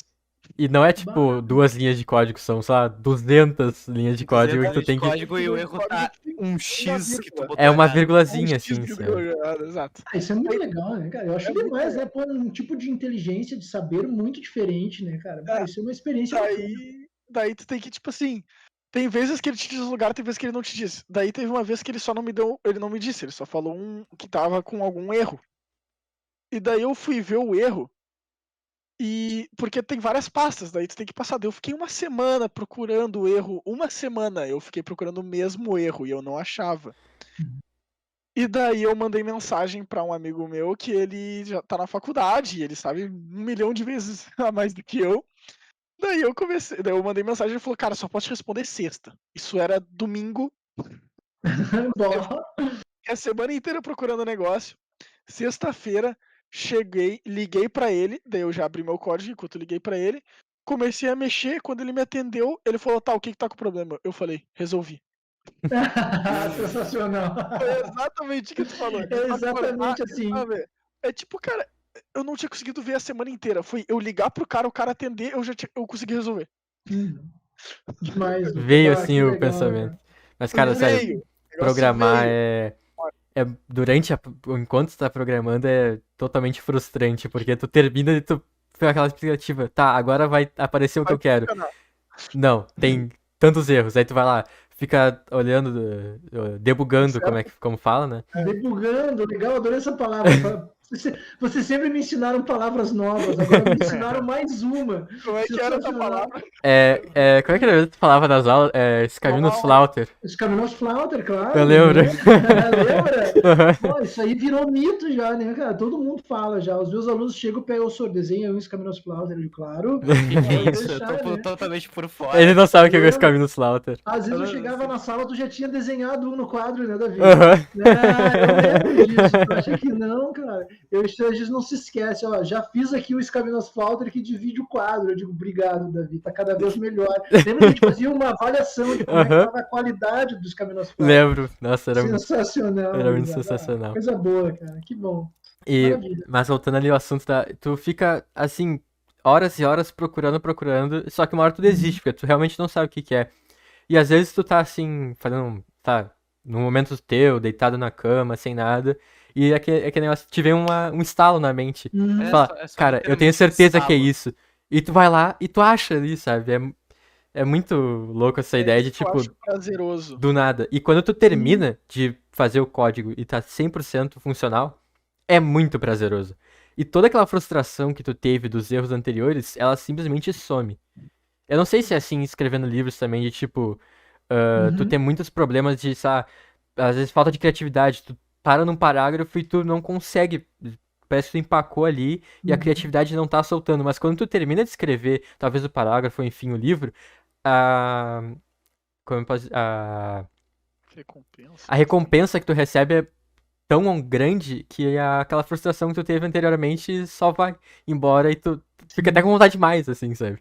E não é tipo 2 linhas de código, são, sei lá, 200 linhas de código 200 que tu linhas de tem que. código e o erro tá um Uma X que tu vírgula. botou É uma errado. virgulazinha, X assim, vírgula sabe? errado, exato. Isso é muito Aí, legal, né, cara? Eu acho é muito demais, legal. né? Pô, um tipo de inteligência, de saber muito diferente, né, cara? Isso é uma experiência bacana. Daí tu tem que, tipo assim, tem vezes que ele te diz o lugar, tem vezes que ele não te diz. Daí teve uma vez que ele só não me deu, ele não me disse, ele só falou que tava com algum erro. E daí eu fui ver o erro. E porque tem várias pastas, daí tu tem que passar. Daí eu fiquei uma semana procurando o erro. Uma semana eu fiquei procurando o mesmo erro e eu não achava. E daí eu mandei mensagem pra um amigo meu que ele já tá na faculdade, e ele sabe 1 milhão de vezes a mais do que eu. Daí eu mandei mensagem e ele falou, cara, só posso te responder sexta. Isso era domingo, Bom, a semana inteira procurando o negócio. Sexta-feira, liguei pra ele, daí eu já abri meu código enquanto eu liguei pra ele. Comecei a mexer, quando ele me atendeu, ele falou, tá, o que tá com o problema? Eu falei, resolvi. sensacional. Foi exatamente o que tu falou. É Acordar exatamente e assim. saber. É tipo, cara, eu não tinha conseguido ver a semana inteira. Foi eu ligar pro cara, o cara atender, eu consegui resolver. Demais, Lucas. Veio assim Que o legal, pensamento. cara. Mas, cara, sério, Veio. O negócio programar veio. durante enquanto tu tá programando é totalmente frustrante, porque tu termina e tu fica aquela expectativa, tá, agora vai aparecer o que Vai eu quero. funcionar. Não, tem tantos erros. Aí tu vai lá, fica olhando, debugando, como fala, né? Debugando, legal, adorei essa palavra. Vocês sempre me ensinaram palavras novas, agora me ensinaram mais uma. Como é que era essa palavra? Como é que era que tu falava nas aulas? Scaminusflauter. Scaminusflauter, claro. Eu lembro. Né? Lembra? Uhum. Pô, isso aí virou mito já, né, cara? Todo mundo fala já. Os meus alunos chegam e pegam o senhor, desenha um Scaminusflauter, claro. Que isso, deixar, eu tô né? totalmente por fora. Ele não sabe o que é o Scaminusflauter. Às vezes eu chegava na sala, tu já tinha desenhado um no quadro, né, Davi? Uhum. Eu lembro disso. Tu acha que não, cara? Às vezes não se esquece, ó, já fiz aqui o Scaminusflauter que divide o quadro. Eu digo, obrigado, Davi, tá cada vez melhor. Lembra que a gente fazia uma avaliação de como é que tava a qualidade do Scaminusflauter? Lembro. Nossa, era sensacional. Era muito sensacional. Coisa boa, cara. Que bom. Mas voltando ali ao assunto, tu fica, assim, horas e horas procurando, só que uma hora tu desiste, porque tu realmente não sabe o que é. E às vezes tu tá, assim, num momento teu, deitado na cama, sem nada, e aquele negócio, te vem um estalo na mente. Tu fala, cara, eu tenho certeza que é isso. E tu vai lá e tu acha ali, sabe? É muito louco essa ideia de, tipo, Eu acho prazeroso. do nada. E quando tu termina de fazer o código e tá 100% funcional, é muito prazeroso. E toda aquela frustração que tu teve dos erros anteriores, ela simplesmente some. Eu não sei se é assim escrevendo livros também, de tipo, tu tem muitos problemas de, sabe, às vezes falta de criatividade, tu para num parágrafo e tu não consegue, parece que tu empacou ali e a criatividade não tá soltando, mas quando tu termina de escrever, talvez o parágrafo ou enfim o livro, como eu posso, a recompensa que tu recebe é tão grande que aquela frustração que tu teve anteriormente só vai embora e tu fica até com vontade de mais, assim, sabe?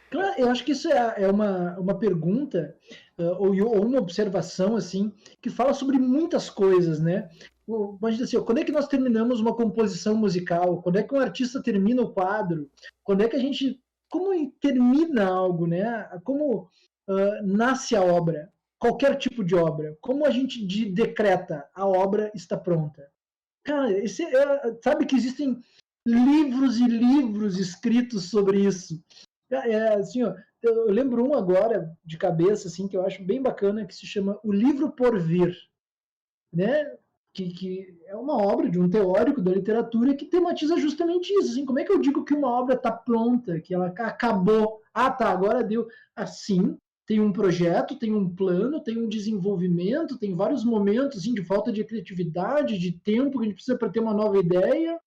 Claro, eu acho que isso é uma pergunta ou uma observação, assim, que fala sobre muitas coisas, né? Imagina assim, quando é que nós terminamos uma composição musical? Quando é que um artista termina o quadro? Quando é que a gente... Como termina algo, né? Como nasce a obra? Qualquer tipo de obra. Como a gente decreta a obra está pronta? Cara, sabe que existem livros e livros escritos sobre isso. Assim, ó, eu lembro um agora de cabeça, assim, que eu acho bem bacana, que se chama O Livro por Vir, né? Que é uma obra de um teórico da literatura que tematiza justamente isso. Assim, como é que eu digo que uma obra está pronta, que ela acabou? Ah, tá, agora deu. Assim, tem um projeto, tem um plano, tem um desenvolvimento, tem vários momentos assim, de falta de criatividade, de tempo que a gente precisa para ter uma nova ideia.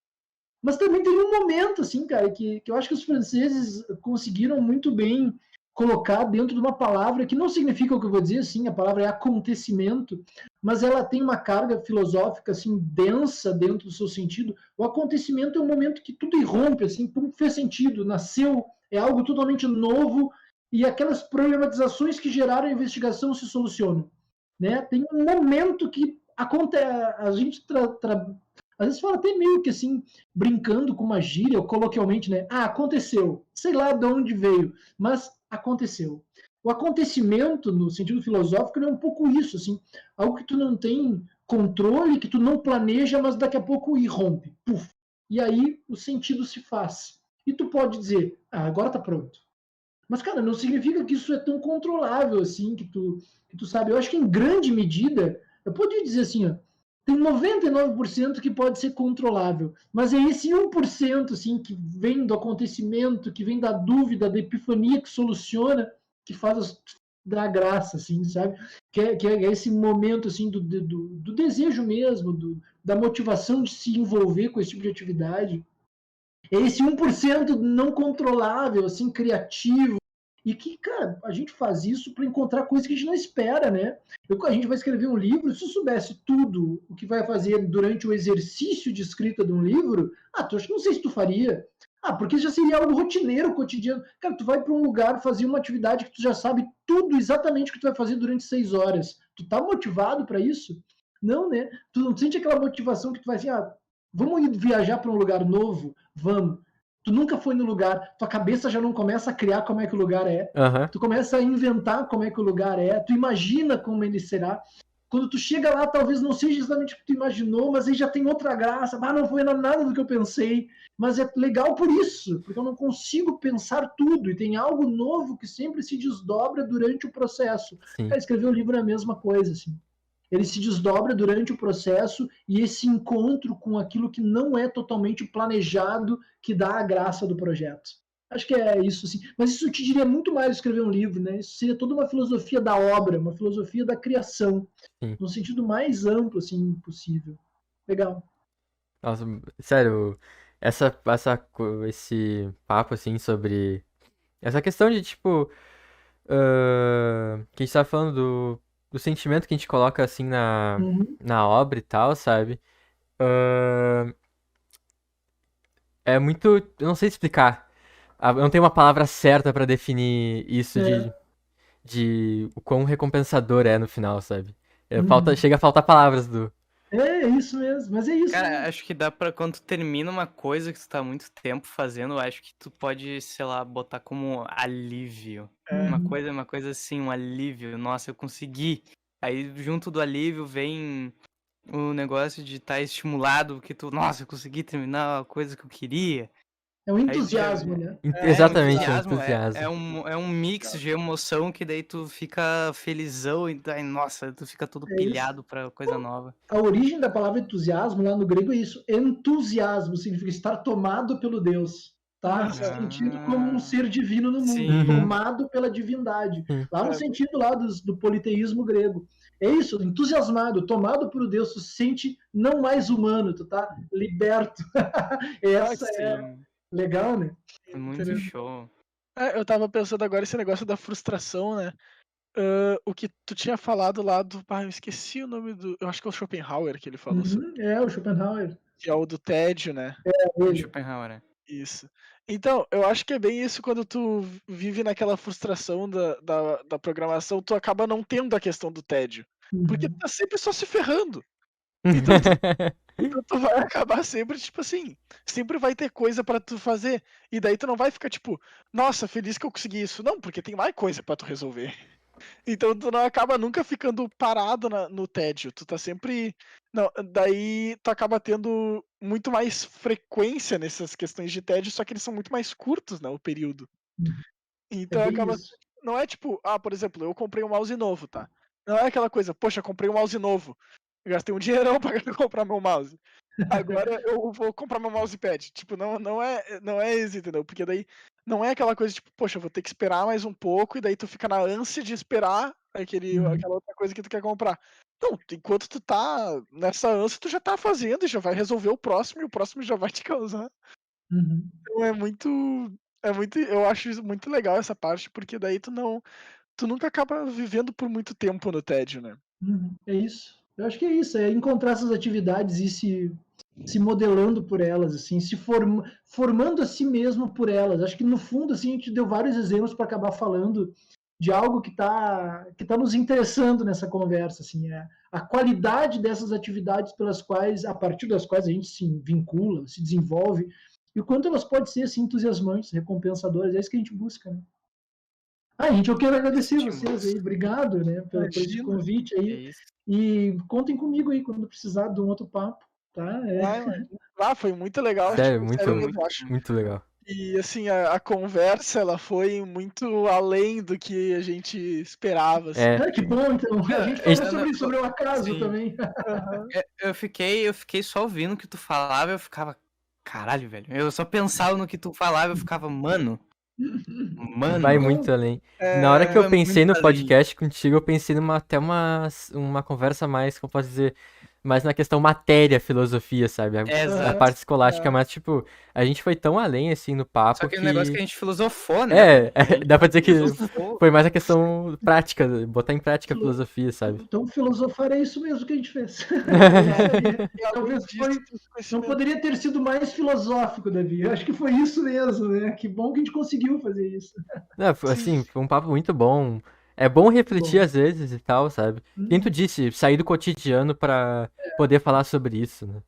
Mas também tem um momento, assim, cara, que eu acho que os franceses conseguiram muito bem colocar dentro de uma palavra que não significa o que eu vou dizer, assim, a palavra é acontecimento, mas ela tem uma carga filosófica, assim, densa dentro do seu sentido. O acontecimento é um momento que tudo irrompe, assim, tudo fez sentido, nasceu, é algo totalmente novo, e aquelas problematizações que geraram a investigação se solucionam, né? Tem um momento que acontece, a gente às vezes fala até meio que assim, brincando com uma gíria, ou coloquialmente, né? Ah, aconteceu. Sei lá de onde veio, mas aconteceu. O acontecimento, no sentido filosófico, é um pouco isso, assim, algo que tu não tem controle, que tu não planeja, mas daqui a pouco irrompe. Puf. E aí o sentido se faz. E tu pode dizer, ah, agora tá pronto. Mas, cara, não significa que isso é tão controlável assim, que tu sabe. Eu acho que em grande medida, eu poderia dizer assim, ó, tem 99% que pode ser controlável, mas é esse 1% assim, que vem do acontecimento, que vem da dúvida, da epifania que soluciona, que faz da graça, assim, sabe? Que é esse momento assim, do desejo mesmo, da motivação de se envolver com esse tipo de atividade. É esse 1% não controlável, assim, criativo, e que, cara, a gente faz isso para encontrar coisas que a gente não espera, né? A gente vai escrever um livro, se eu soubesse tudo o que vai fazer durante o exercício de escrita de um livro, não sei se tu faria. Porque já seria algo rotineiro, cotidiano. Cara, tu vai para um lugar fazer uma atividade que tu já sabe tudo exatamente o que tu vai fazer durante 6 horas. Tu tá motivado para isso? Não, né? Tu não sente aquela motivação que tu vai assim, vamos ir viajar para um lugar novo? Vamos. Tu nunca foi no lugar, tua cabeça já não começa a criar como é que o lugar é. Tu começa a inventar como é que o lugar é, tu imagina como ele será. quando tu chega lá, talvez não seja exatamente o que tu imaginou, mas aí já tem outra graça. Não foi nada do que eu pensei. Mas é legal por isso, porque eu não consigo pensar tudo, e tem algo novo que sempre se desdobra durante o processo. Sim. Escrever um livro é a mesma coisa, assim. Ele se desdobra durante o processo, e esse encontro com aquilo que não é totalmente planejado que dá a graça do projeto. Acho que é isso, assim. Mas isso eu te diria muito mais escrever um livro, né? Isso seria toda uma filosofia da obra, uma filosofia da criação, Sim. no sentido mais amplo, assim, possível. Legal. Nossa, sério, esse papo, assim, sobre essa questão de, tipo, que a gente tava falando do sentimento que a gente coloca, assim, Uhum. na obra e tal, sabe? É muito, eu não sei explicar. Eu não tenho uma palavra certa pra definir isso É. de o quão recompensador é no final, sabe? Uhum. Chega a faltar palavras do... É isso mesmo, mas é isso, Cara, né? acho que dá pra quando tu termina uma coisa que tu tá há muito tempo fazendo, acho que tu pode, sei lá, botar como alívio. Uhum. Uma coisa assim, um alívio. Nossa, eu consegui. Aí junto do alívio vem o negócio de estar estimulado, porque tu, nossa, eu consegui terminar a coisa que eu queria. É um Aí tu já entusiasmo, né? Exatamente, é um entusiasmo, entusiasmo. é um mix de emoção que daí tu fica felizão e daí, nossa, tu fica todo É isso. pilhado pra coisa nova. A origem da palavra entusiasmo lá no grego é isso. Entusiasmo significa estar tomado pelo Deus, tá? Sentido como um ser divino no mundo, Sim. Uhum. tomado pela divindade. Sim. Lá no sentido lá do politeísmo grego. É isso, entusiasmado, tomado por Deus, tu se sente não mais humano, tu tá liberto. Essa é Sim, legal, né? é muito show. Eu tava pensando agora esse negócio da frustração, né? O que tu tinha falado lá do. Eu esqueci o nome do. Eu acho que é o Schopenhauer que ele falou sobre. Uhum, é o Schopenhauer. Que é o do tédio, né? O Ele. Schopenhauer, né? Isso. Então, eu acho que é bem isso quando tu vive naquela frustração da programação, tu acaba não tendo a questão do tédio. Porque tu Uhum. tá sempre só se ferrando. Então tu vai acabar sempre, tipo assim, sempre vai ter coisa pra tu fazer. E daí tu não vai ficar, tipo, nossa, feliz que eu consegui isso. Não, porque tem mais coisa pra tu resolver. Então tu não acaba nunca ficando parado no tédio. Tu tá sempre. Não, daí tu acaba tendo muito mais frequência nessas questões de tédio, só que eles são muito mais curtos, né? O período. É Então bem acaba. isso. Não é tipo, por exemplo, eu comprei um mouse novo, tá? Não é aquela coisa, poxa, comprei um mouse novo. Eu gastei um dinheirão pra comprar meu mouse. Agora eu vou comprar meu mousepad. Tipo, não é isso, entendeu? Porque daí não é aquela coisa tipo, poxa, eu vou ter que esperar mais um pouco, e daí tu fica na ânsia de esperar aquela outra coisa que tu quer comprar. Não, enquanto tu tá nessa ânsia, tu já tá fazendo e já vai resolver o próximo, e o próximo já vai te causar. Uhum. Então eu acho isso muito legal essa parte, porque daí tu nunca acaba vivendo por muito tempo no tédio, né? É isso. Eu acho que é isso, é encontrar essas atividades e se modelando por elas, assim, formando a si mesmo por elas. Acho que no fundo, assim, a gente deu vários exemplos para acabar falando de algo que tá nos interessando nessa conversa, assim, a qualidade dessas atividades a partir das quais a gente se vincula, se desenvolve, e o quanto elas podem ser, assim, entusiasmantes, recompensadoras, é isso que a gente busca, né? Gente, eu quero agradecer vocês aí, obrigado, né, por esse Imagina. convite É aí, isso. e contem comigo aí quando precisar de um outro papo, tá? Foi muito legal, Sério, tipo, sério muito, mesmo, eu acho. muito legal. E assim, a conversa ela foi muito além do que a gente esperava, assim. Que bom, então. A gente Eu- falou eu- sobre o acaso Sim. também. Aham. Eu fiquei só ouvindo o que tu falava, eu ficava, caralho, velho. Eu só pensava no que tu falava, eu ficava, mano, Vai mano. muito além. Na hora que É, eu Vai pensei muito no além. podcast contigo, eu pensei até uma conversa mais, como posso dizer, mais na questão matéria, filosofia, sabe? A aham, parte escolástica, é. mas, tipo, a gente foi tão além, assim, no Só papo que o negócio é que que... a gente filosofou, né? A gente Dá pra dizer que filosofou. foi mais a questão prática, botar em prática a filosofia, sabe? Então, filosofar é isso mesmo que a gente fez. É isso É, aí. e além Talvez disso, tem esse não conhecimento. poderia ter sido mais filosófico, Davi. Eu acho que foi isso mesmo, né? Que bom que a gente conseguiu fazer isso. Não, Sim. assim, foi um papo muito bom. É bom Que refletir bom. às vezes e tal, sabe? Quem tu disse, sair do cotidiano pra poder falar sobre isso, né?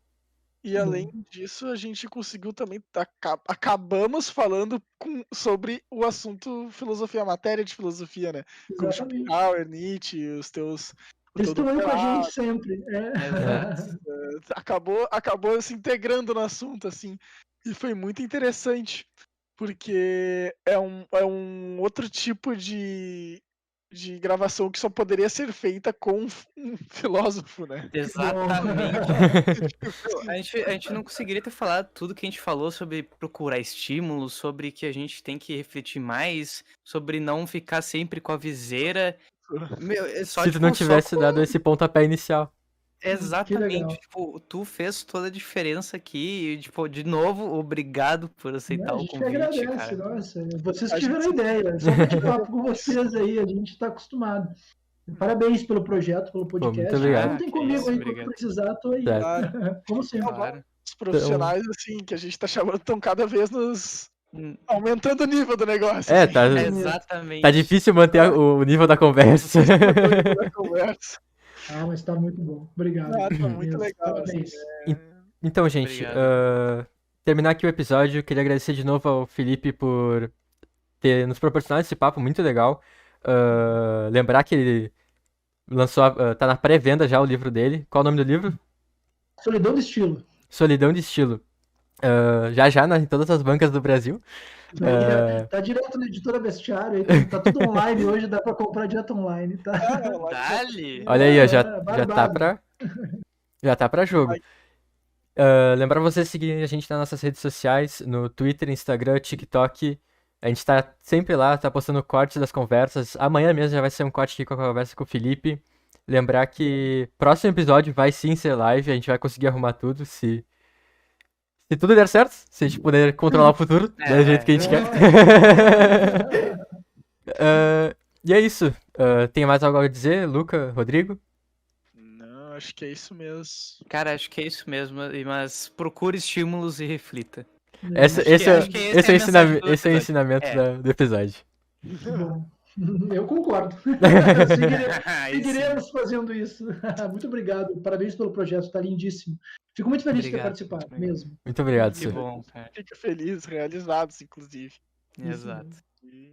E além disso, a gente conseguiu também. Acabamos falando sobre o assunto filosofia, a matéria de filosofia, né? Como Exatamente. Schopenhauer, Nietzsche, Eles todo estão aí com a operado. gente sempre. Exato. Acabou se integrando no assunto, assim. E foi muito interessante, porque é um outro tipo de gravação que só poderia ser feita com um filósofo, né? Exatamente. A gente não conseguiria ter falado tudo que a gente falou sobre procurar estímulos, sobre que a gente tem que refletir mais, sobre não ficar sempre com a viseira. Meu, é só, Se tu não tipo, só tivesse com... dado esse pontapé inicial. Que Exatamente, legal. tipo, tu fez toda a diferença aqui, e, tipo, de novo, obrigado por aceitar A o gente que convite, agradece, cara. nossa. Vocês que A tiveram a gente- ideia. Só bate-papo com vocês aí, a gente está acostumado. Parabéns pelo projeto, pelo Pô, muito podcast. obrigado. Contem que comigo isso, aí quando obrigado. precisar, tô aí. Certo. Como sempre. Claro. Os profissionais, assim, que a gente tá chamando, estão cada vez nos Hum, aumentando o nível do negócio. É, assim. tá, Exatamente. tá difícil manter o nível da conversa. Da conversa. Ah, mas tá muito bom. Obrigado. Tá muito Mesmo. legal. Parabéns. Assim, Então, gente, Obrigado. terminar aqui o episódio, queria agradecer de novo ao Felipe por ter nos proporcionado esse papo muito legal. Lembrar que ele lançou, tá na pré-venda já o livro dele. Qual o nome do livro? Solidão do estilo. Solidão de Estilo. Já em todas as bancas do Brasil. Tá direto na editora Bestiário, aí tá tudo online hoje, dá pra comprar direto online, tá? Dali! Olha aí, ó, já Barbado. tá pra jogo. Lembrar vocês seguirem a gente nas nossas redes sociais, no Twitter, Instagram, TikTok. A gente tá sempre lá, tá postando cortes das conversas. Amanhã mesmo já vai ser um corte aqui com a conversa com o Felipe. Lembrar que próximo episódio vai sim ser live, a gente vai conseguir arrumar tudo se tudo der certo, se a gente puder controlar o futuro do jeito que a gente quer. E é isso. Tem mais algo a dizer, Luca, Rodrigo? Não, acho que é isso mesmo. Cara, acho que é isso mesmo, mas procure estímulos e reflita. Esse é a mensagem do o episódio. ensinamento do episódio. Bom, eu concordo. Seguiremos fazendo isso. Muito obrigado. Parabéns pelo projeto, tá lindíssimo. Fico muito feliz de ter Obrigado, participado, obrigado. mesmo. Muito obrigado, Que senhor. bom, cara. Fica feliz, realizados, inclusive. Exato. E